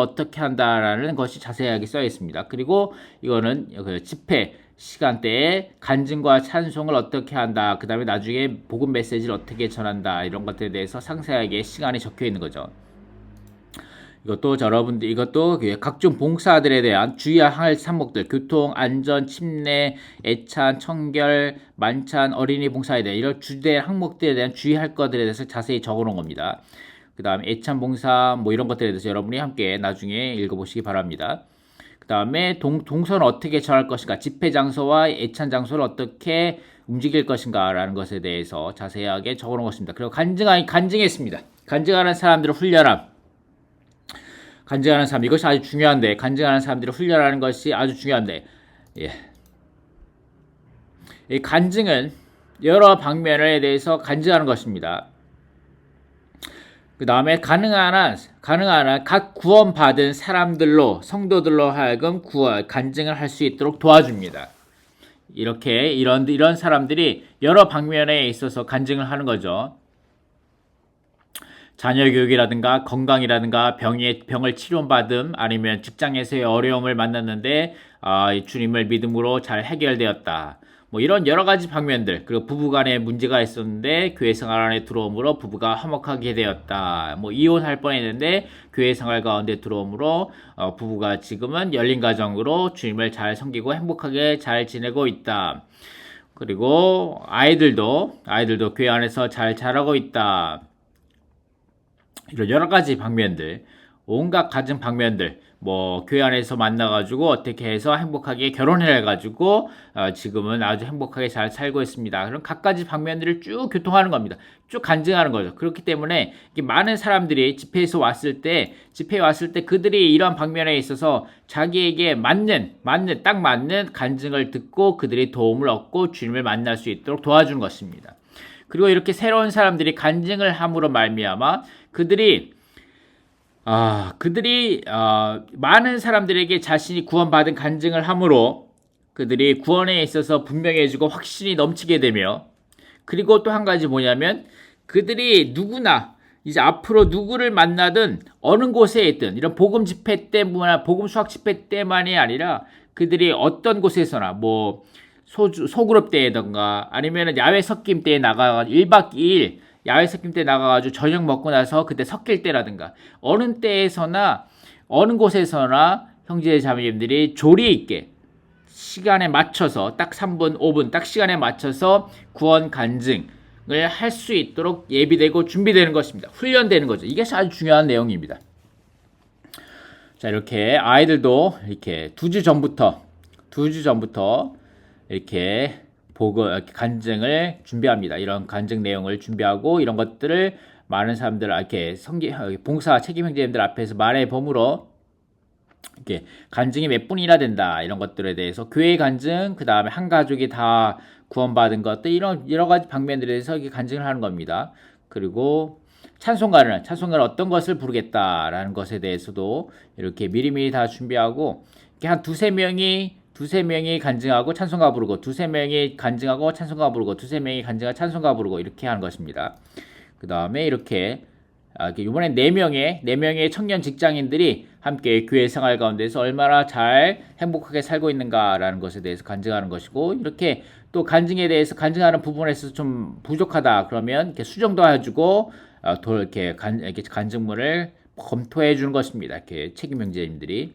어떻게 한다라는 것이 자세하게 써 있습니다. 그리고 이거는 집회 시간대에 간증과 찬송을 어떻게 한다. 그 다음에 나중에 복음 메시지를 어떻게 전한다. 이런 것들에 대해서 상세하게 시간이 적혀 있는 거죠. 이것도 각종 봉사들에 대한 주의해야 할 항목들, 교통, 안전, 침례, 애찬, 청결, 만찬, 어린이 봉사에 대한 이런 주된 항목들에 대한 주의할 것들에 대해서 자세히 적어 놓은 겁니다. 그 다음 애찬 봉사 이런 것들에 대해서 여러분이 함께 나중에 읽어보시기 바랍니다. 그 다음에 동선을 어떻게 정할 것인가, 집회 장소와 애찬 장소를 어떻게 움직일 것인가 라는 것에 대해서 자세하게 적어 놓은 것입니다. 그리고 간증했습니다. 간증하는 사람들을 훈련함. 간증하는 사람, 이것이 아주 중요한데, 간증하는 사람들을 훈련하는 것이 아주 중요한데, 이 간증은 여러 방면에 대해서 간증하는 것입니다. 그 다음에 가능한 한 각 구원받은 사람들로, 성도들로 하여금 간증을 할 수 있도록 도와줍니다. 이렇게, 이런 사람들이 여러 방면에 있어서 간증을 하는 거죠. 자녀 교육이라든가 건강이라든가 병을 치료받음, 아니면 직장에서의 어려움을 만났는데 주님을 믿음으로 잘 해결되었다. 이런 여러 가지 방면들, 그리고 부부간에 문제가 있었는데 교회 생활 안에 들어옴으로 부부가 화목하게 되었다. 이혼할 뻔했는데 교회 생활 가운데 들어옴으로 부부가 지금은 열린 가정으로 주님을 잘 섬기고 행복하게 잘 지내고 있다. 그리고 아이들도 교회 안에서 잘 자라고 있다. 이런 여러 가지 방면들, 온갖 가정 방면들, 교회 안에서 만나가지고 어떻게 해서 행복하게 결혼해가지고 지금은 아주 행복하게 잘 살고 있습니다. 그럼 각가지 방면들을 쭉 교통하는 겁니다. 쭉 간증하는 거죠. 그렇기 때문에 많은 사람들이 집회에 왔을 때 그들이 이런 방면에 있어서 자기에게 딱 맞는 간증을 듣고 그들이 도움을 얻고 주님을 만날 수 있도록 도와주는 것입니다. 그리고 이렇게 새로운 사람들이 간증을 함으로 말미암아 그들이 많은 사람들에게 자신이 구원받은 간증을 함으로 그들이 구원에 있어서 분명해지고 확신이 넘치게 되며, 그리고 또 한 가지 뭐냐면 그들이 누구나 이제 앞으로 누구를 만나든 어느 곳에 있든 이런 복음 집회 때문에 복음 수학 집회 때만이 아니라 그들이 어떤 곳에서나 소그룹 때든가 아니면 야외 섞임 때에 나가서 1박 2일 야외 섞임 때 나가가지고 저녁 먹고 나서 그때 섞일 때라든가 어느 때에서나 어느 곳에서나 형제 자매님들이 조리 있게 시간에 맞춰서 딱 3분 5분 딱 시간에 맞춰서 구원 간증을 할 수 있도록 예비되고 준비되는 것입니다. 훈련되는 거죠. 이게 아주 중요한 내용입니다. 자, 이렇게 아이들도 이렇게 2주 전부터 이렇게 간증을 준비합니다. 이런 간증 내용을 준비하고 이런 것들을 많은 사람들 이렇게 봉사 책임 형제님들 앞에서 말해 봄으로 이렇게 간증이 몇 분이나 된다. 이런 것들에 대해서 교회 간증, 그 다음에 한 가족이 다 구원받은 것들, 이런 여러 가지 방면들에 대해서 이렇게 간증을 하는 겁니다. 그리고 찬송가를 어떤 것을 부르겠다라는 것에 대해서도 이렇게 미리미리 다 준비하고 이렇게 한 두세 명이 간증하고 찬송가 부르고 두세 명이 간증하고 찬송가 부르고 두세 명이 간증하고 찬송가 부르고 이렇게 하는 것입니다. 그 다음에 이렇게 이번엔 4명의 청년 직장인들이 함께 교회 생활 가운데서 얼마나 잘 행복하게 살고 있는가라는 것에 대해서 간증하는 것이고, 이렇게 또 간증하는 부분에서 좀 부족하다 그러면 이렇게 수정도 해주고 이렇게 간증문을 검토해 주는 것입니다. 이렇게 책임 형제님들이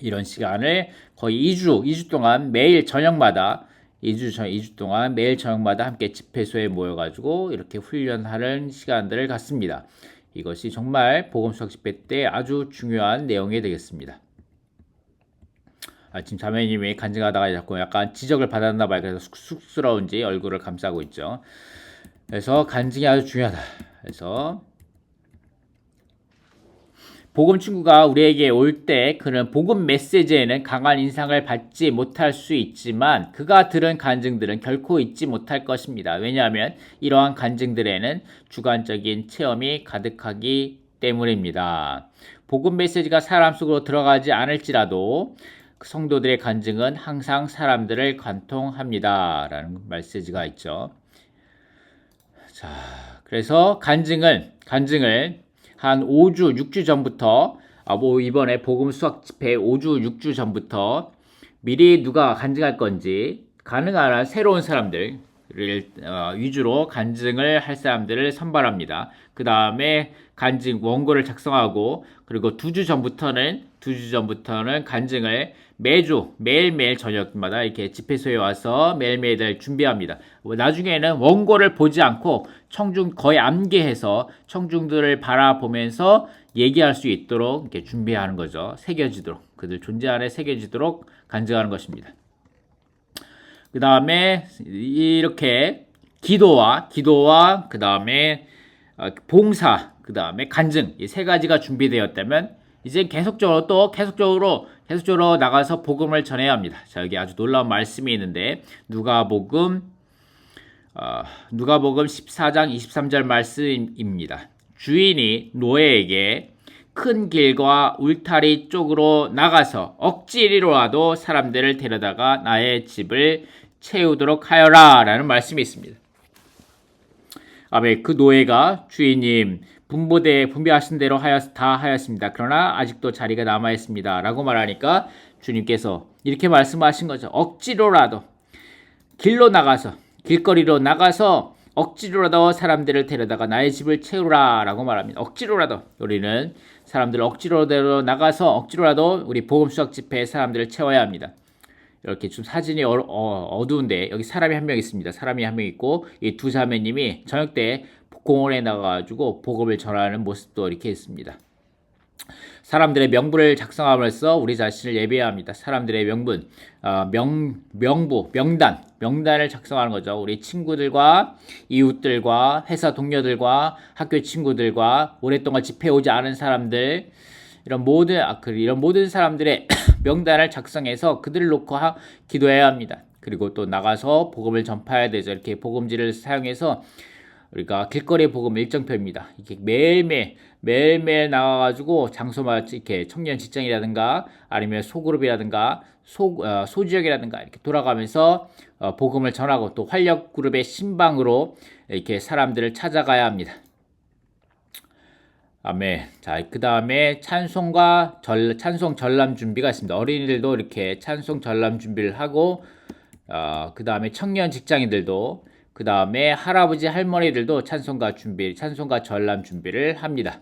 이런 시간을 거의 2주 동안 매일 저녁마다 2주 동안 매일 저녁마다 함께 집회소에 모여가지고 이렇게 훈련하는 시간들을 갖습니다. 이것이 정말 복음 수학 집회 때 아주 중요한 내용이 되겠습니다. 지금 자매님이 간증하다가 자꾸 약간 지적을 받았나 봐요. 그래서 쑥스러운지 얼굴을 감싸고 있죠. 그래서 간증이 아주 중요하다. 그래서 복음 친구가 우리에게 올 때 그는 복음 메시지에는 강한 인상을 받지 못할 수 있지만 그가 들은 간증들은 결코 잊지 못할 것입니다. 왜냐하면 이러한 간증들에는 주관적인 체험이 가득하기 때문입니다. 복음 메시지가 사람 속으로 들어가지 않을지라도 성도들의 간증은 항상 사람들을 관통합니다. 라는 메시지가 있죠. 자, 그래서 간증을 한 5주, 6주 전부터, 이번에 복음 수학 집회 5주, 6주 전부터 미리 누가 간증할 건지 가능한 새로운 사람들을 위주로 간증을 할 사람들을 선발합니다. 그 다음에 간증 원고를 작성하고 그리고 2주 전부터는 간증을 매일매일 저녁마다 이렇게 집회소에 와서 매일매일 준비합니다. 나중에는 원고를 보지 않고 거의 암기해서 청중들을 바라보면서 얘기할 수 있도록 이렇게 준비하는 거죠. 그들 존재 안에 새겨지도록 간증하는 것입니다. 그 다음에 이렇게 기도와 그 다음에 봉사, 그 다음에 간증 이 세 가지가 준비되었다면 이제 계속적으로 나가서 복음을 전해야 합니다. 자, 여기 아주 놀라운 말씀이 있는데 누가복음 14장 23절 말씀입니다. 주인이 노예에게 큰 길과 울타리 쪽으로 나가서 억지로라도 사람들을 데려다가 나의 집을 채우도록 하여라 라는 말씀이 있습니다. 아멘. 그 노예가 주인님 분배하신 대로 다 하였습니다. 그러나 아직도 자리가 남아 있습니다. 라고 말하니까 주님께서 이렇게 말씀하신 거죠. 억지로라도 길거리로 나가서 억지로라도 사람들을 데려다가 나의 집을 채우라 라고 말합니다. 억지로라도 우리는 사람들을 억지로라도 나가서 억지로라도 우리 복음 수학 집회에 사람들을 채워야 합니다. 이렇게 좀 사진이 어두운데 여기 사람이 한 명 있습니다. 사람이 한 명 있고 이 두 자매님이 저녁 때 공원에 나가가지고 복음을 전하는 모습도 이렇게 있습니다. 사람들의 명부를 작성함으로써 우리 자신을 예배해야 합니다. 사람들의 명분, 명단을 작성하는 거죠. 우리 친구들과 이웃들과 회사 동료들과 학교 친구들과 오랫동안 집회에 오지 않은 사람들 이런 모든 사람들의 명단을 작성해서 그들을 놓고 기도해야 합니다. 그리고 또 나가서 복음을 전파해야 되죠. 이렇게 복음지를 사용해서 우리가 길거리 복음 일정표입니다. 이렇게 매일매일 나와가지고 장소마다 이렇게 청년 직장이라든가 아니면 소그룹이라든가 소지역이라든가 이렇게 돌아가면서 복음을 전하고 또 활력 그룹의 신방으로 이렇게 사람들을 찾아가야 합니다. 아멘. 자, 그 다음에 찬송 전람 준비가 있습니다. 어린이들도 이렇게 찬송 전람 준비를 하고, 그 다음에 청년 직장인들도, 그 다음에 할아버지 할머니들도 찬송가 전람 준비를 합니다.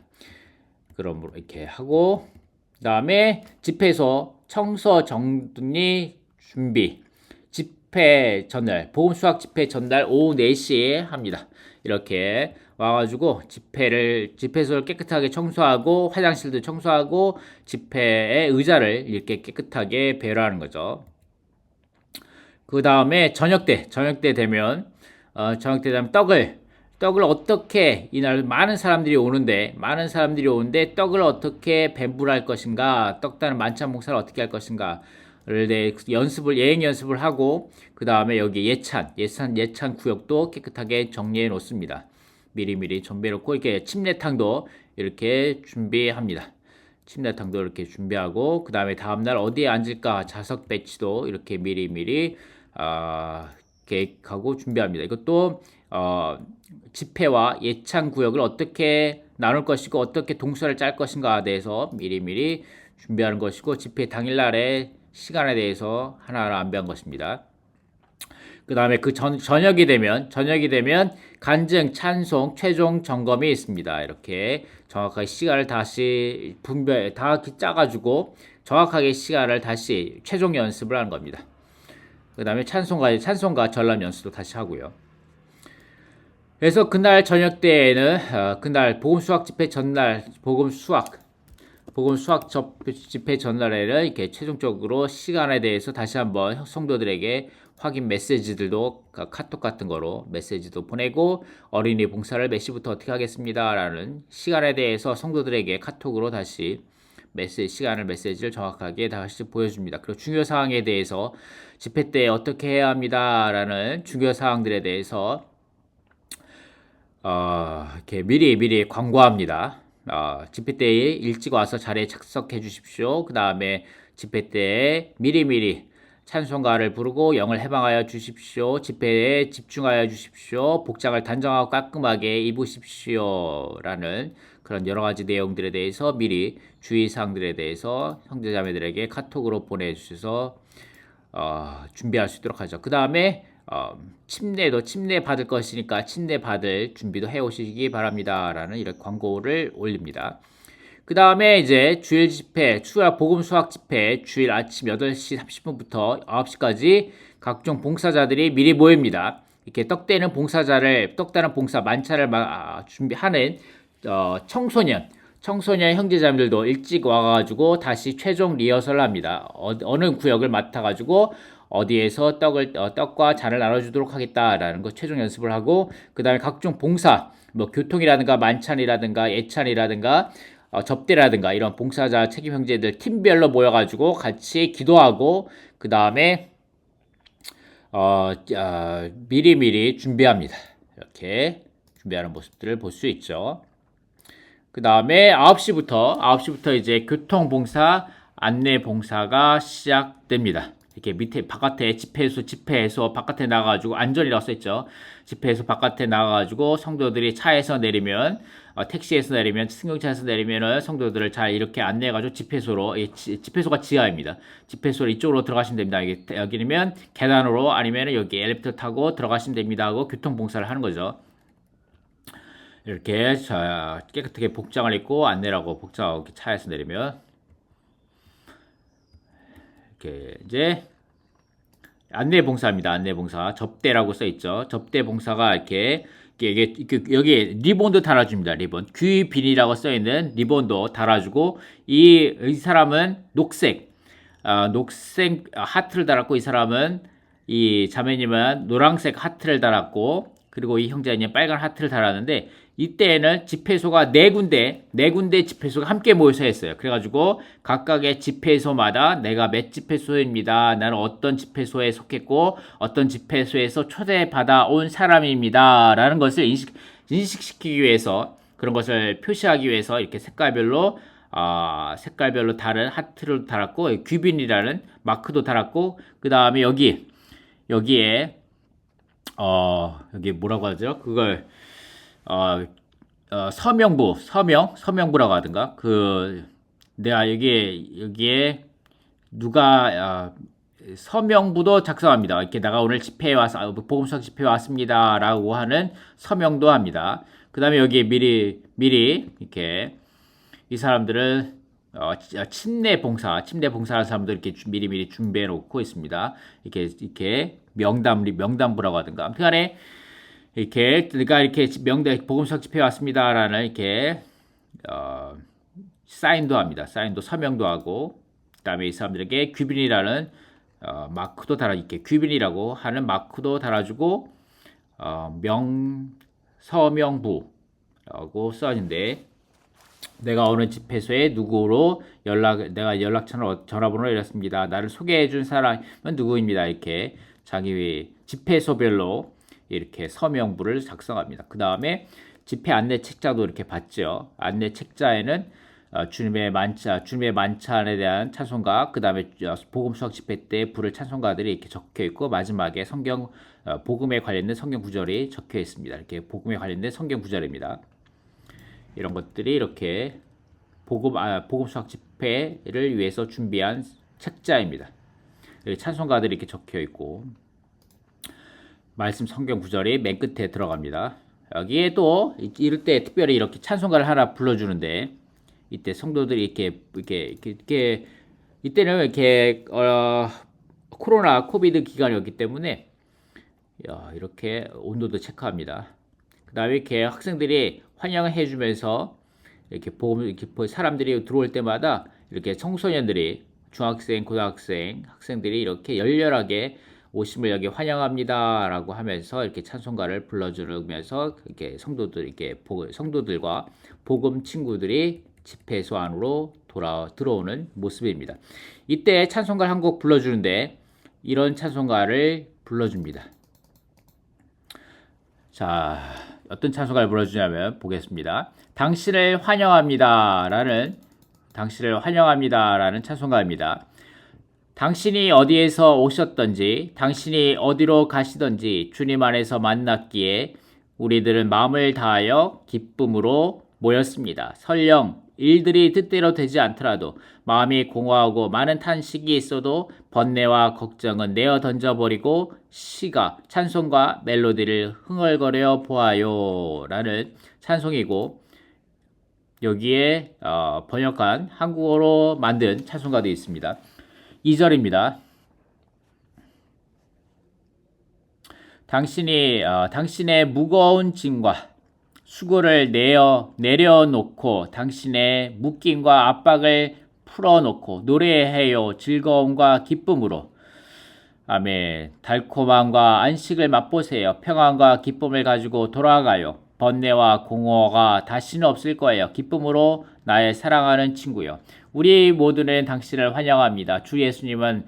그러므로 이렇게 하고, 그 다음에 집회소 청소 정리 준비, 집회 전날, 복음 수학 집회 전날 오후 4시에 합니다. 이렇게 와가지고 집회소를 깨끗하게 청소하고 화장실도 청소하고 집회의 의자를 이렇게 깨끗하게 배려하는 거죠. 그 다음에 저녁 때 되면 떡을 어떻게 이날 많은 사람들이 오는데 떡을 어떻게 배불할 것인가, 떡 따는 만찬 봉사를 어떻게 할 것인가 예행 연습을 하고 그 다음에 여기 예찬 구역도 깨끗하게 정리해 놓습니다. 미리미리 준비해 놓고 이렇게 침례탕도 이렇게 준비합니다. 침례탕도 이렇게 준비하고 그 다음에 다음날 어디에 앉을까 좌석 배치도 이렇게 미리미리 계획하고 준비합니다. 이것도 집회와 예찬 구역을 어떻게 나눌 것이고 어떻게 동선을 짤 것인가에 대해서 미리미리 준비하는 것이고 집회 당일날의 시간에 대해서 하나하나 안배한 것입니다. 그 다음에 저녁이 되면 간증, 찬송, 최종 점검이 있습니다. 이렇게 정확하게 시간을 다시 다 짜가지고 정확하게 시간을 다시 최종 연습을 하는 겁니다. 그 다음에 찬송가 전람 연습도 다시 하고요. 그래서 그날 저녁 때에는 그날 복음 수학 집회 전날 복음 수학 집회 전날에는 이렇게 최종적으로 시간에 대해서 다시 한번 성도들에게 확인 메시지들도 카톡 같은 거로 메시지도 보내고 어린이 봉사를 몇 시부터 어떻게 하겠습니다 라는 시간에 대해서 성도들에게 카톡으로 다시 시간을 메시지를 정확하게 다시 보여줍니다. 그리고 중요 사항에 대해서 집회 때 어떻게 해야 합니다 라는 중요 사항들에 대해서 이렇게 미리 광고합니다. 집회 때 일찍 와서 자리에 착석해 주십시오. 그 다음에 집회 때 미리 찬송가를 부르고 영을 해방하여 주십시오. 집회에 집중하여 주십시오. 복장을 단정하고 깔끔하게 입으십시오. 라는 그런 여러 가지 내용들에 대해서 미리 주의사항들에 대해서 형제자매들에게 카톡으로 보내주셔서 준비할 수 있도록 하죠. 그 다음에 침례 받을 것이니까 침례 받을 준비도 해 오시기 바랍니다. 라는 이런 광고를 올립니다. 그 다음에 이제 주일 집회, 복음 수학 집회, 주일 아침 8시 30분부터 9시까지 각종 봉사자들이 미리 모입니다. 이렇게 떡다는 봉사 만찬을 준비하는 청소년 형제자매들도 일찍 와가지고 다시 최종 리허설을 합니다. 어느 구역을 맡아가지고 어디에서 떡과 잔을 나눠주도록 하겠다라는 거 최종 연습을 하고, 그 다음에 각종 봉사, 뭐 교통이라든가 만찬이라든가 예찬이라든가 접대라든가 이런 봉사자 책임 형제들 팀별로 모여가지고 같이 기도하고, 그 다음에 미리 준비합니다. 이렇게 준비하는 모습들을 볼 수 있죠. 그 다음에 9시부터 이제 교통봉사, 안내봉사가 시작됩니다. 이렇게 밑에 바깥에 집회에서 바깥에 나가가지고 안전이라고 써있죠. 집회에서 바깥에 나가가지고 성도들이 차에서 내리면 택시에서 내리면 승용차에서 내리면은 성도들을 잘 이렇게 안내해가지고 집회소가 지하입니다. 집회소로 이쪽으로 들어가시면 됩니다. 여기면 계단으로 아니면 여기 엘리베이터 타고 들어가시면 됩니다 하고 교통봉사를 하는 거죠. 이렇게 깨끗하게 복장을 입고 안내라고 복장하고 차에서 내리면 이렇게 이제 안내봉사입니다. 안내봉사 접대라고 써 있죠. 접대봉사가 이렇게 여기 리본도 달아줍니다. 리본 귀빈이라고 써 있는 리본도 달아주고, 이 사람은 녹색 하트를 달았고, 이 자매님은 노란색 하트를 달았고, 그리고 이 형제는 빨간 하트를 달았는데, 이때에는 집회소가 네 군데 집회소가 함께 모여서 했어요. 그래가지고 각각의 집회소마다 내가 몇 집회소입니다, 나는 어떤 집회소에 속했고 어떤 집회소에서 초대받아 온 사람입니다 라는 것을 인식시키기 위해서, 그런 것을 표시하기 위해서 이렇게 색깔별로 다른 하트를 달았고, 귀빈이라는 마크도 달았고, 그 다음에 여기에 여기 뭐라고 하죠? 그걸 서명부라고 하든가, 내가 여기에 누가 서명부도 작성합니다. 이렇게 내가 오늘 집회에 와서 복음수학 집회에 왔습니다라고 하는 서명도 합니다. 그 다음에 여기에 미리 이렇게 이 사람들은 침례 봉사하는 사람들 이렇게 미리 준비해 놓고 있습니다. 이렇게 명단부라고 하든가, 아무튼간에 내가 이렇게 복음수학 집회에 왔습니다라는 이렇게 사인도 합니다. 서명도 하고, 그다음에 이 사람들에게 귀빈이라는 마크도 귀빈이라고 하는 마크도 달아주고, 서명부라고 써있는데, 내가 어느 집회소에 누구로 내가 전화번호를 이랬습니다. 나를 소개해준 사람은 누구입니다. 이렇게 자기 집회소별로 이렇게 서명부를 작성합니다. 그 다음에 집회 안내 책자도 이렇게 받죠. 안내 책자에는 주님의 만찬에 대한 찬송가, 그 다음에 복음 수학 집회 때 부를 찬송가들이 이렇게 적혀 있고, 마지막에 복음에 관련된 성경 구절이 적혀 있습니다. 이렇게 복음에 관련된 성경 구절입니다. 이런 것들이 이렇게 복음 수학 집회를 위해서 준비한 책자입니다. 찬송가들이 이렇게 적혀 있고, 말씀 성경 구절이 맨 끝에 들어갑니다. 여기에 또 이럴 때 특별히 이렇게 찬송가를 하나 불러주는데, 이때 성도들이 이때는 이렇게 코비드 기간이었기 때문에 이렇게 온도도 체크합니다. 그 다음에 이렇게 학생들이 환영을 해주면서 이렇게 사람들이 들어올 때마다 이렇게 청소년들이 중학생, 고등학생, 학생들이 이렇게 열렬하게 오심을 여기 환영합니다라고 하면서 이렇게 찬송가를 불러주면서 이렇게 성도들과 복음 친구들이 집회소 안으로 들어오는 모습입니다. 이때 찬송가를 한 곡 불러주는데 이런 찬송가를 불러줍니다. 자, 어떤 찬송가를 불러주냐면 보겠습니다. 당신을 환영합니다라는 찬송가입니다. 당신이 어디에서 오셨던지, 당신이 어디로 가시던지 주님 안에서 만났기에 우리들은 마음을 다하여 기쁨으로 모였습니다. 설령 일들이 뜻대로 되지 않더라도 마음이 공허하고 많은 탄식이 있어도 번뇌와 걱정은 내어 던져버리고 찬송과 멜로디를 흥얼거려 보아요 라는 찬송이고, 여기에 번역한 한국어로 만든 찬송가도 있습니다. 2절입니다. 당신의 무거운 짐과 수고를 내려놓고 당신의 묶임과 압박을 풀어놓고 노래해요. 즐거움과 기쁨으로. 아멘. 달콤함과 안식을 맛보세요. 평안과 기쁨을 가지고 돌아가요. 번뇌와 공허가 다시는 없을 거예요. 기쁨으로 나의 사랑하는 친구요. 우리 모두는 당신을 환영합니다. 주 예수님은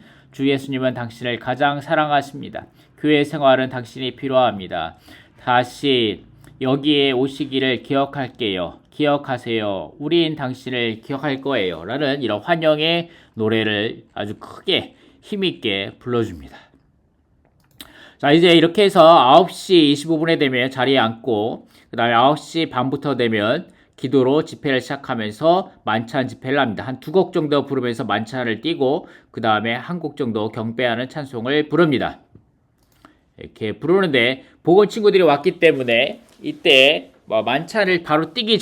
당신을 가장 사랑하십니다. 교회 생활은 당신이 필요합니다. 다시 여기에 오시기를 기억하세요. 우린 당신을 기억할 거예요. 라는 이런 환영의 노래를 아주 크게 힘있게 불러줍니다. 자, 이제 이렇게 해서 9시 25분에 되면 자리에 앉고, 그 다음에 9시 반부터 되면 기도로 집회를 시작하면서 만찬 집회를 합니다. 한 2곡 정도 부르면서 만찬을 띄고, 그 다음에 한 곡 정도 경배하는 찬송을 부릅니다. 이렇게 부르는데, 복음 친구들이 왔기 때문에 이때 만찬을 뛰기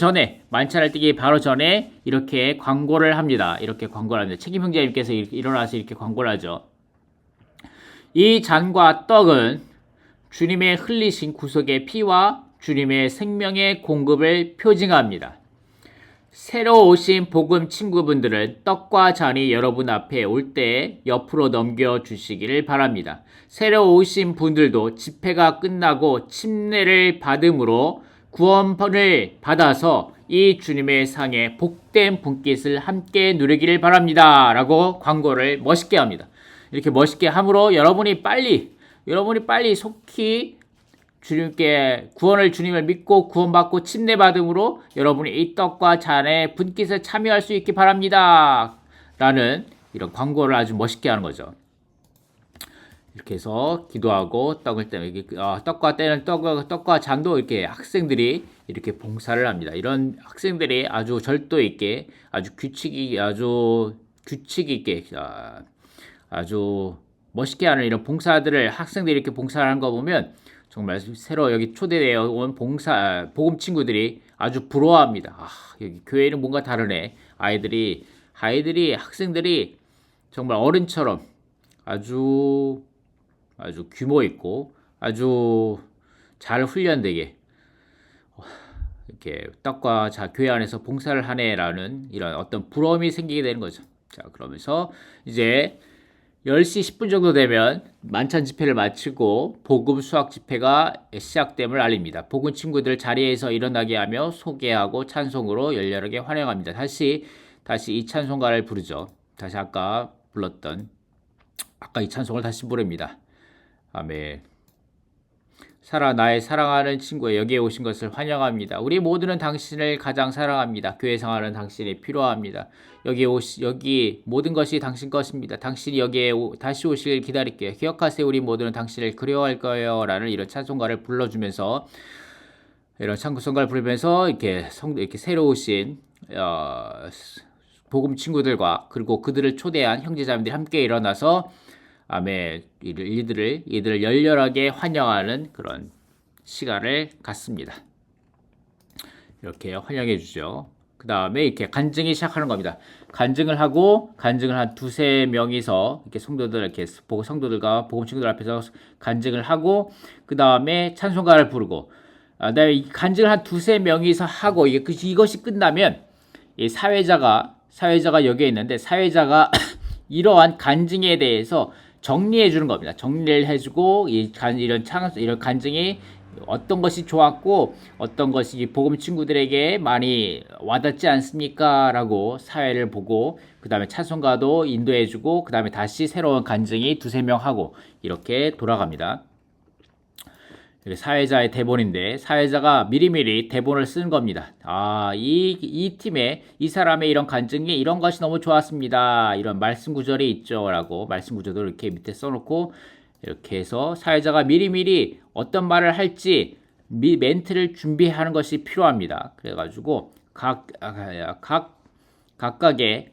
바로 전에 이렇게 광고를 합니다. 책임 형제님께서 일어나서 이렇게 광고를 하죠. 이 잔과 떡은 주님의 흘리신 구속의 피와 주님의 생명의 공급을 표징합니다. 새로 오신 복음 친구분들은 떡과 잔이 여러분 앞에 올 때 옆으로 넘겨주시기를 바랍니다. 새로 오신 분들도 집회가 끝나고 침례를 받음으로 구원을 받아서 이 주님의 상에 복된 분깃을 함께 누리기를 바랍니다. 라고 광고를 멋있게 합니다. 이렇게 멋있게 함으로 여러분이 빨리 속히 주님을 믿고 구원받고 침례받음으로 여러분이 이 떡과 잔의 분깃에 참여할 수 있기 바랍니다. 라는 이런 광고를 아주 멋있게 하는 거죠. 이렇게 해서 기도하고 떡과 잔도 이렇게 학생들이 이렇게 봉사를 합니다. 이런 학생들이 아주 절도 있게, 아주 규칙 있게, 아주 멋있게 하는 이런 봉사들을 학생들이 이렇게 봉사를 하는 거 보면 정말 새로 여기 초대되어 온 복음 친구들이 아주 부러워합니다. 여기 교회는 뭔가 다르네. 학생들이 정말 어른처럼 아주 규모 있고 아주 잘 훈련되게 이렇게 떡과 교회 안에서 봉사를 하네라는 이런 어떤 부러움이 생기게 되는 거죠. 자, 그러면서 이제 10시 10분 정도 되면 만찬 집회를 마치고 복음 수학 집회가 시작됨을 알립니다. 복음 친구들 자리에서 일어나게 하며 소개하고 찬송으로 열렬하게 환영합니다. 다시 이 찬송가를 부르죠. 다시 아까 이 찬송을 다시 부릅니다. 아멘. 나의 사랑하는 친구여, 여기에 오신 것을 환영합니다. 우리 모두는 당신을 가장 사랑합니다. 교회 생활은 당신이 필요합니다. 여기 모든 것이 당신 것입니다. 당신이 여기에 다시 오시길 기다릴게요. 기억하세요. 우리 모두는 당신을 그리워할 거예요. 라는 이런 찬송가를 불러주면서, 이렇게 새로 오신 복음 친구들과 그리고 그들을 초대한 형제자매들이 함께 일어나서 아멘, 이들을 열렬하게 환영하는 그런 시간을 갖습니다. 이렇게 환영해 주죠. 그 다음에 이렇게 간증이 시작하는 겁니다. 간증을 한 두세 명이서 이렇게 성도들과 복음 친구들 앞에서 간증을 하고, 그 다음에 찬송가를 부르고, 그다음에 간증을 한 두세 명이서 하고, 이것이 끝나면 이 사회자가 여기에 있는데, 사회자가 이러한 간증에 대해서 정리해 주는 겁니다. 정리를 해주고 이런 간증이 어떤 것이 좋았고 어떤 것이 복음 친구들에게 많이 와닿지 않습니까? 라고 사회를 보고 그 다음에 찬송가도 인도해주고 그 다음에 다시 새로운 간증이 두세 명 하고 이렇게 돌아갑니다. 사회자의 대본인데 사회자가 미리미리 대본을 쓰는 겁니다. 이 팀에 이 사람의 이런 간증이 이런 것이 너무 좋았습니다. 이런 말씀 구절이 있죠. 라고 말씀 구절도 이렇게 밑에 써놓고 이렇게 해서 사회자가 미리미리 어떤 말을 할지 멘트를 준비하는 것이 필요합니다. 그래가지고 각각의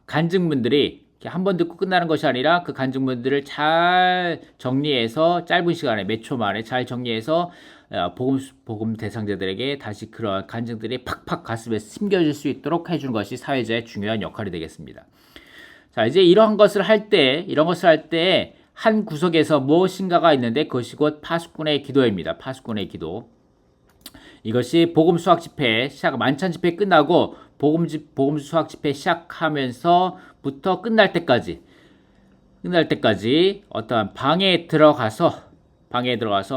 간증문들이 한 번 듣고 끝나는 것이 아니라 그 간증문들을 잘 정리해서 짧은 시간에 몇 초 만에 잘 정리해서 복음 대상자들에게 다시 그런 간증들이 팍팍 가슴에 심겨질 수 있도록 해주는 것이 사회자의 중요한 역할이 되겠습니다. 자, 이제 이런 것을 할 때 한 구석에서 무엇인가가 있는데 그것이 곧 파수꾼의 기도입니다. 파수꾼의 기도. 이것이 복음 수학 집회 만찬 집회 끝나고 복음 수학 집회 시작하면서부터 끝날 때까지 어떠한 방에 들어가서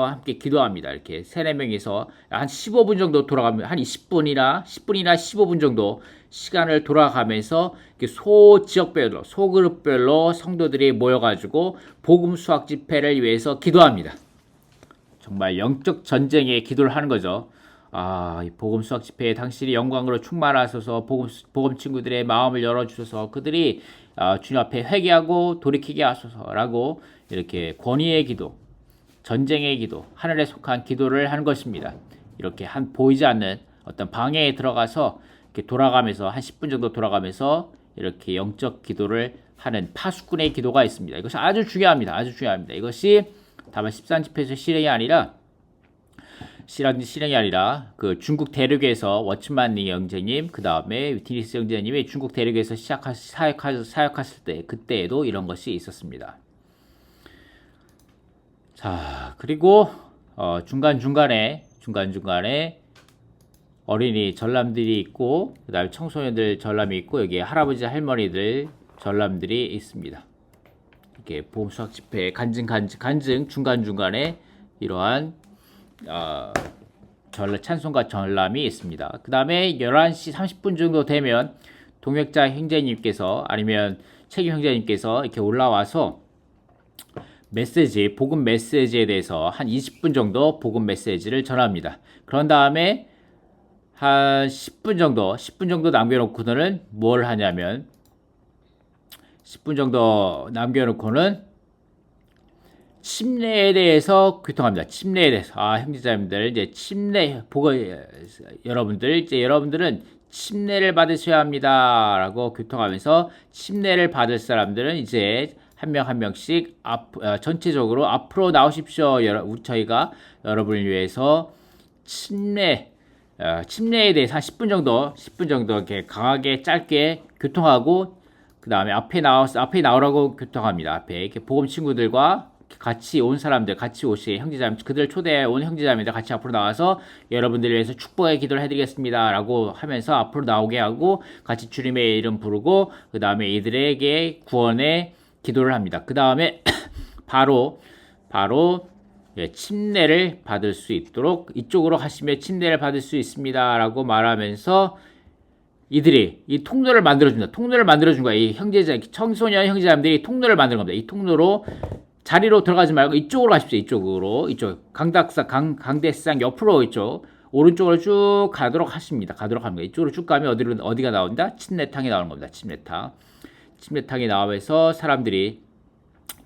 함께 기도합니다. 이렇게 3-4명이서 한 15분 정도 돌아가면 한 10분이나 15분 정도 시간을 돌아가면서 소지역별로 소그룹별로 성도들이 모여가지고 복음 수학 집회를 위해서 기도합니다. 정말 영적 전쟁의 기도를 하는 거죠. 이 복음 수학 집회에 당신이 영광으로 충만하셔서 복음 친구들의 마음을 열어주셔서 그들이 주님 앞에 회개하고 돌이키게 하소서라고 이렇게 권위의 기도, 전쟁의 기도, 하늘에 속한 기도를 하는 것입니다. 이렇게 보이지 않는 어떤 방에 들어가서 이렇게 돌아가면서 한 10분 정도 돌아가면서 이렇게 영적 기도를 하는 파수꾼의 기도가 있습니다. 이것이 아주 중요합니다. 아주 중요합니다. 이것이 다만 13집회에서 실행이 아니라 그 중국 대륙에서 워츠만 리 형제님 그 다음에 위티니스 형제님이 중국 대륙에서 사역했을 때 그때에도 이런 것이 있었습니다. 자, 그리고 중간중간에 어린이 전람들이 있고 그 다음에 청소년들 전람이 있고 여기에 할아버지 할머니들 전람들이 있습니다. 이렇게 복음 수학 집회 간증 중간중간에 이러한 찬송가 전람이 있습니다. 그 다음에 11시 30분 정도 되면 동역자 형제님께서 아니면 책임 형제님께서 이렇게 올라와서 복음 메시지에 대해서 한 20분 정도 복음 메시지를 전합니다. 그런 다음에 한 10분 정도 남겨놓고는 뭘 하냐면 10분 정도 남겨놓고는 침례에 대해서 교통합니다. 침례에 대해서 형제자매들 이제 여러분들은 침례를 받으셔야 합니다라고 교통하면서 침례를 받을 사람들은 이제 한 명씩 전체적으로 앞으로 나오십시오. 저희가 여러분을 위해서 침례에 대해서 한 10분 정도 이렇게 강하게 짧게 교통하고 그 다음에 앞에 나오라고 교통합니다. 앞에 이렇게 복음 친구들과 같이 온 사람들, 같이 오신 형제자매, 그들 초대해 온 형제자매들 같이 앞으로 나와서 여러분들을 위해서 축복의 기도를 해드리겠습니다. 라고 하면서 앞으로 나오게 하고 같이 주님의 이름 부르고 그 다음에 이들에게 구원의 기도를 합니다. 그 다음에 바로 침례를 받을 수 있도록 이쪽으로 가시면 침례를 받을 수 있습니다. 라고 말하면서 이들이 이 통로를 만들어준다. 통로를 만들어준 거야. 이 청소년 형제자매들이 통로를 만드는 겁니다. 이 통로로 자리로 들어가지 말고 이쪽으로 가십시오. 이쪽 강대상 옆으로 이쪽 오른쪽으로 쭉 가도록 하십니다. 이쪽으로 쭉 가면 어디가 나온다? 침례탕이 나오는 겁니다. 침례탕이 나오면서 사람들이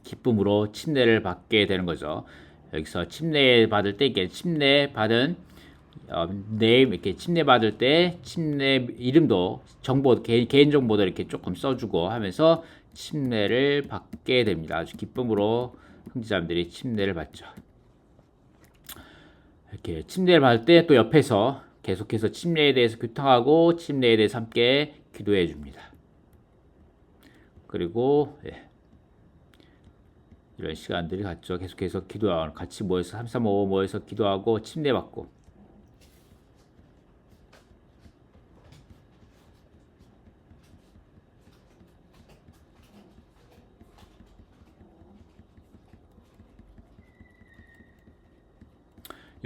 기쁨으로 침례를 받게 되는 거죠. 여기서 침례 받을 때 이렇게 침례 받은 네임 이렇게 침례 받을 때 침례 이름도 개인 정보도 이렇게 조금 써주고 하면서 침례를 받게 됩니다. 아주 기쁨으로 형제자매들이 침례를 받죠. 이렇게 침례를 받을 때 또 옆에서 계속해서 침례에 대해서 교통하고 침례에 대해서 함께 기도해 줍니다. 그리고 이런 시간들이 갔죠. 계속해서 기도하고 같이 모여서 335 모여서 기도하고 침례 받고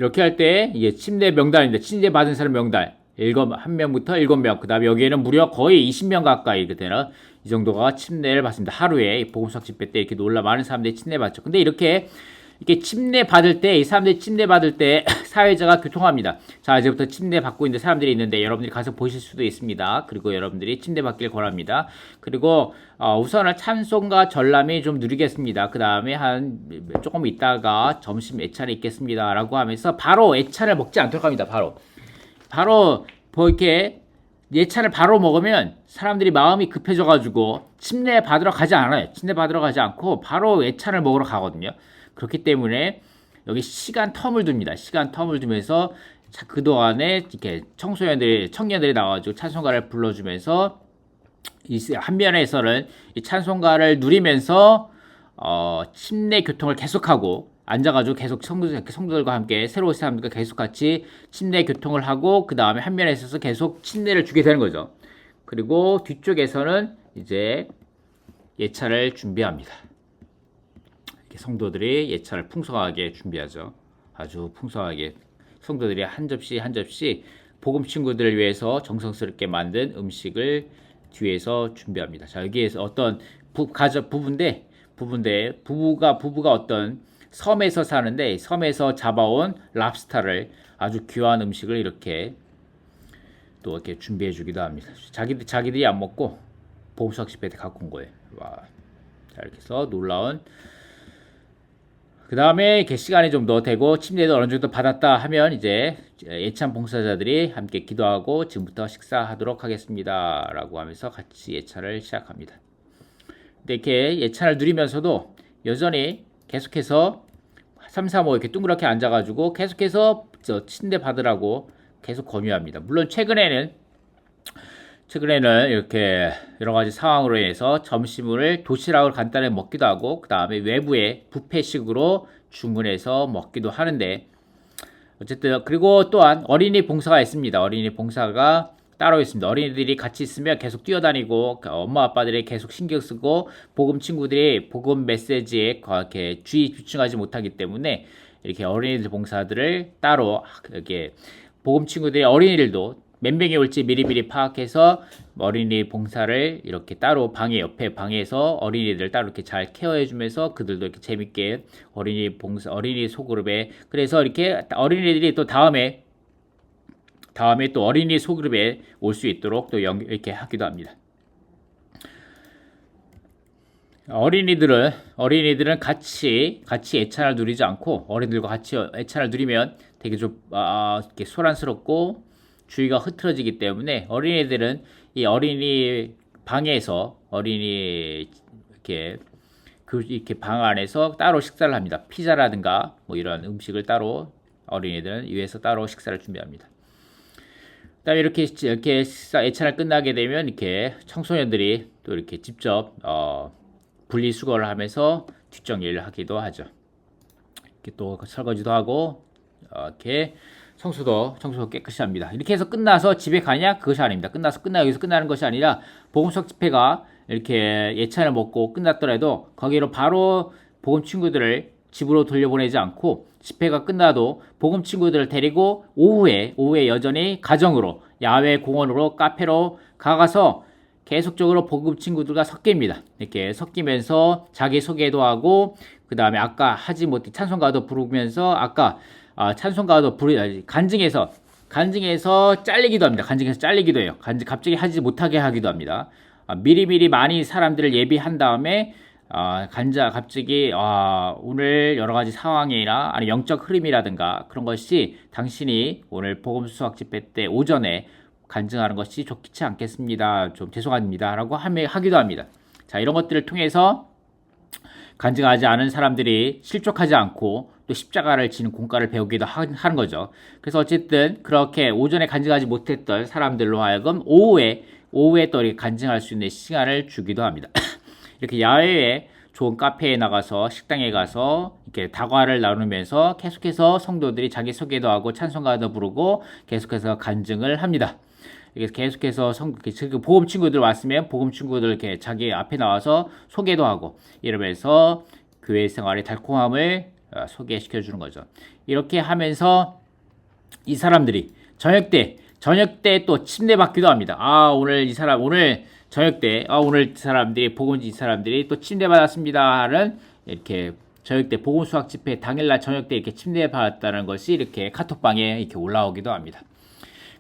이렇게 할 때 이게 침례 명단입니다. 침례 받은 사람 명단. 한 명부터 7명. 그 다음에 여기에는 무려 거의 20명 가까이 이렇게 되는 이 정도가 침례를 받습니다. 하루에 복음수학 집회 때 이렇게 놀라 많은 사람들이 침례 받죠. 근데 이렇게 침례 받을 때, 이 사람들이 침례 받을 때 사회자가 교통합니다. 자, 이제부터 침례 받고 있는 사람들이 있는데 여러분들이 가서 보실 수도 있습니다. 그리고 여러분들이 침례 받길 권합니다. 그리고 우선은 찬송과 전람이 좀 누리겠습니다. 그 다음에 조금 있다가 점심 예찬이 있겠습니다. 라고 하면서 바로 예찬을 먹지 않도록 합니다. 바로 뭐 이렇게 예찬을 바로 먹으면 사람들이 마음이 급해져가지고 침례 받으러 가지 않아요. 침례 받으러 가지 않고 바로 예찬을 먹으러 가거든요. 그렇기 때문에 여기 시간 텀을 둡니다. 시간 텀을 두면서 그동안에 이렇게 청년들이 나와가지고 찬송가를 불러주면서 이 한면에서는 이 찬송가를 누리면서 침례 교통을 계속하고 앉아가지고 계속 성도들과 함께 새로운 사람들과 계속 같이 침례 교통을 하고 그 다음에 한면에 있어서 계속 침례를 주게 되는 거죠. 그리고 뒤쪽에서는 이제 예찬을 준비합니다. 이렇게 성도들이 예찬을 풍성하게 준비하죠. 아주 풍성하게 성도들이 한 접시 한 접시 복음 친구들을 위해서 정성스럽게 만든 음식을 뒤에서 준비합니다. 자, 여기에서 어떤 부부가 어떤 섬에서 사는데 섬에서 잡아온 랍스타를 아주 귀한 음식을 이렇게 또 이렇게 준비해 주기도 합니다. 자기들이 안 먹고 복음수학 집회 때 갖고 온 거예요. 와. 자, 이렇게 해서 놀라운 그 다음에 이렇게 시간이 좀 더 되고 침례도 어느 정도 받았다 하면 이제 예찬 봉사자들이 함께 기도하고 지금부터 식사하도록 하겠습니다. 라고 하면서 같이 예찬을 시작합니다. 근데 이렇게 예찬을 누리면서도 여전히 계속해서 3, 4, 5 이렇게 둥그렇게 앉아가지고 계속해서 침례 받으라고 계속 권유합니다. 물론 최근에는 이렇게 여러 가지 상황으로 인해서 점심을 도시락을 간단히 먹기도 하고 그 다음에 외부에 뷔페식으로 주문해서 먹기도 하는데 어쨌든 그리고 또한 어린이 봉사가 있습니다. 어린이 봉사가 따로 있습니다. 어린이들이 같이 있으면 계속 뛰어다니고 엄마 아빠들이 계속 신경 쓰고 복음 친구들이 복음 메시지에 이렇게 집중하지 못하기 때문에 이렇게 어린이들 봉사들을 따로 이렇게 복음 친구들이 어린이들도 몇 명이 올지 미리미리 파악해서 어린이 봉사를 이렇게 따로 옆에 방에서 어린이들 따로 이렇게 잘 케어해주면서 그들도 이렇게 재밌게 어린이 소그룹에 그래서 이렇게 어린이들이 또 다음에 또 어린이 소그룹에 올 수 있도록 또 이렇게 하기도 합니다. 어린이들은 같이 예찬을 누리지 않고 어린이들과 같이 예찬을 누리면 되게 좀 이렇게 소란스럽고 주의가 흐트러지기 때문에 어린이들은 이 어린이 방에서 이렇게 방 안에서 따로 식사를 합니다. 피자라든가 뭐 이런 음식을 따로 어린이들은 위해서 따로 식사를 준비합니다. 그다음에 이렇게 예찬을 끝나게 되면 이렇게 청소년들이 또 이렇게 직접 분리수거를 하면서 뒷정리를 하기도 하죠. 이렇게 또 설거지도 하고 이렇게 청소도 깨끗이 합니다. 이렇게 해서 끝나서 집에 가냐? 그것이 아닙니다. 여기서 끝나는 것이 아니라 복음수학 집회가 이렇게 예찬을 먹고 끝났더라도 거기로 바로 복음 친구들을 집으로 돌려보내지 않고 집회가 끝나도 복음 친구들을 데리고 오후에 여전히 가정으로 야외 공원으로 카페로 가서 계속적으로 복음 친구들과 섞입니다. 이렇게 섞이면서 자기 소개도 하고 그 다음에 아까 하지 못해 찬송가도 부르면서 찬송가도 간증해서 잘리기도 합니다. 간증해서 잘리기도 해요. 갑자기 하지 못하게 하기도 합니다. 미리미리 많이 사람들을 예비한 다음에 갑자기 오늘 여러 가지 상황이나 아니 영적 흐름이라든가 그런 것이 당신이 오늘 복음 수학 집회 때 오전에 간증하는 것이 좋지 않겠습니다. 좀 죄송합니다. 라고 하기도 합니다. 자, 이런 것들을 통해서 간증하지 않은 사람들이 실족하지 않고 또 십자가를 지는 공과를 배우기도 하는 거죠. 그래서 어쨌든 그렇게 오전에 간증하지 못했던 사람들로 하여금 오후에 또 이렇게 간증할 수 있는 시간을 주기도 합니다. 이렇게 야외에 좋은 카페에 나가서 식당에 가서 이렇게 다과를 나누면서 계속해서 성도들이 자기 소개도 하고 찬송가도 부르고 계속해서 간증을 합니다. 이렇게 계속해서 복음 친구들 왔으면 복음 친구들 이렇게 자기 앞에 나와서 소개도 하고 이러면서 교회 생활의 달콤함을 소개시켜 주는 거죠. 이렇게 하면서 이 사람들이 저녁 때 또 침례 받기도 합니다. 오늘 저녁 때 오늘 사람들이 이 사람들이 또 침례 받았습니다는 이렇게 저녁 때 복음 수학 집회 당일날 저녁 때 이렇게 침례 받았다는 것이 이렇게 카톡방에 이렇게 올라오기도 합니다.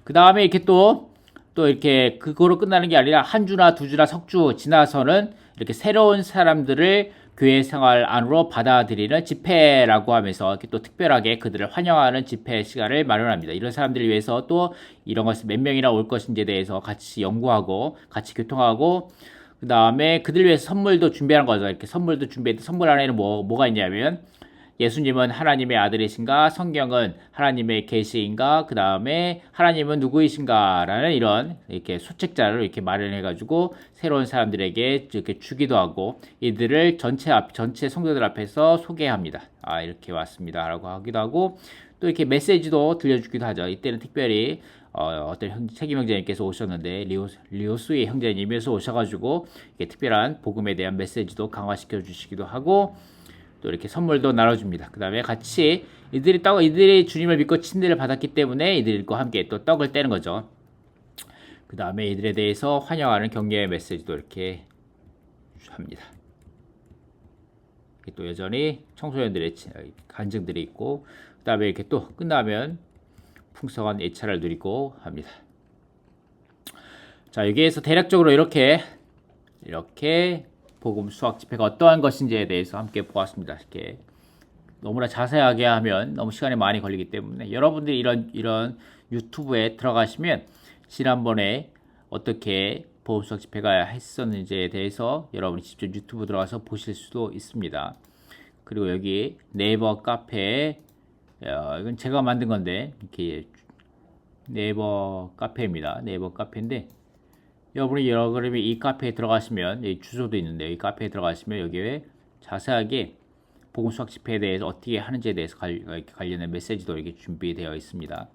그 다음에 이렇게 또 이렇게 그거로 끝나는 게 아니라 한 주나 두 주나 석 주 지나서는 이렇게 새로운 사람들을 교회 생활 안으로 받아들이는 집회라고 하면서 이렇게 또 특별하게 그들을 환영하는 집회 시간을 마련합니다. 이런 사람들을 위해서 또 이런 것을 몇 명이나 올 것인지에 대해서 같이 연구하고 같이 교통하고 그 다음에 그들 위해서 선물도 준비하는 거죠. 이렇게 선물도 준비했는데 선물 안에는 뭐가 있냐면 예수님은 하나님의 아들이신가? 성경은 하나님의 계시인가? 그 다음에 하나님은 누구이신가? 라는 이런 이렇게 소책자를 이렇게 마련해가지고 새로운 사람들에게 이렇게 주기도 하고 이들을 전체 성도들 앞에서 소개합니다. 이렇게 왔습니다. 라고 하기도 하고 또 이렇게 메시지도 들려주기도 하죠. 이때는 특별히 어떤 책임 형제님께서 오셨는데 리오스의 형제님께서 오셔가지고 이렇게 특별한 복음에 대한 메시지도 강화시켜 주시기도 하고 또 이렇게 선물도 나눠줍니다. 그 다음에 같이 이들이 주님을 믿고 침례를 받았기 때문에 이들과 함께 또 떡을 떼는 거죠. 그 다음에 이들에 대해서 환영하는 격려의 메시지도 이렇게 합니다. 또 여전히 청소년들의 간증들이 있고 그 다음에 이렇게 또 끝나면 풍성한 예차를 누리고 합니다. 자, 여기에서 대략적으로 이렇게 복음 수학 집회가 어떠한 것인지에 대해서 함께 보았습니다. 이렇게 너무나 자세하게 하면 너무 시간이 많이 걸리기 때문에 여러분들이 이런 유튜브에 들어가시면 지난번에 어떻게 복음 수학 집회가 했었는지에 대해서 여러분이 직접 유튜브 들어가서 보실 수도 있습니다. 그리고 여기 네이버 카페에 이건 제가 만든 건데 이렇게 네이버 카페입니다. 네이버 카페인데 여러분이 그러면 이 카페에 들어가시면 여기 주소도 있는데 이 카페에 들어가시면 여기에 자세하게 복음 수학 집회에 대해서 어떻게 하는지에 대해서 관련된 메시지도 이렇게 준비되어 있습니다.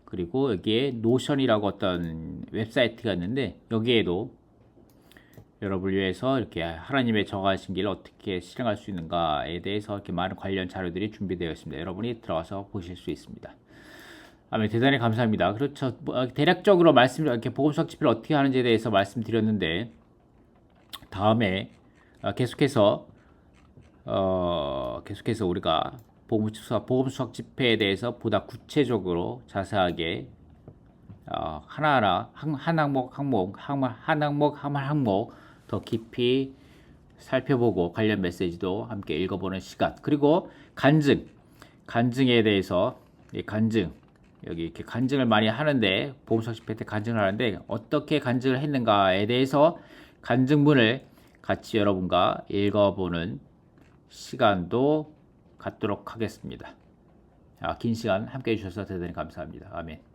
그리고 여기에 노션이라고 어떤 웹사이트가 있는데 여기에도 여러분을 위해서 이렇게 하나님의 정하신 길을 어떻게 실행할 수 있는가에 대해서 이렇게 많은 관련 자료들이 준비되어 있습니다. 여러분이 들어가서 보실 수 있습니다. 아멘. 대단히 감사합니다. 그렇죠. 대략적으로 이렇게 복음 수학 집회를 어떻게 하는지에 대해서 말씀드렸는데 다음에 계속해서 우리가 복음 수학 집회에 대해서 보다 구체적으로 자세하게 하나하나 한 항목 더 깊이 살펴보고 관련 메시지도 함께 읽어보는 시간. 그리고 간증에 대해서 여기 이렇게 간증을 많이 하는데 복음 수학 집회 때 간증을 하는데 어떻게 간증을 했는가에 대해서 간증문을 같이 여러분과 읽어보는 시간도 갖도록 하겠습니다. 긴 시간 함께 해주셔서 대단히 감사합니다. 아멘.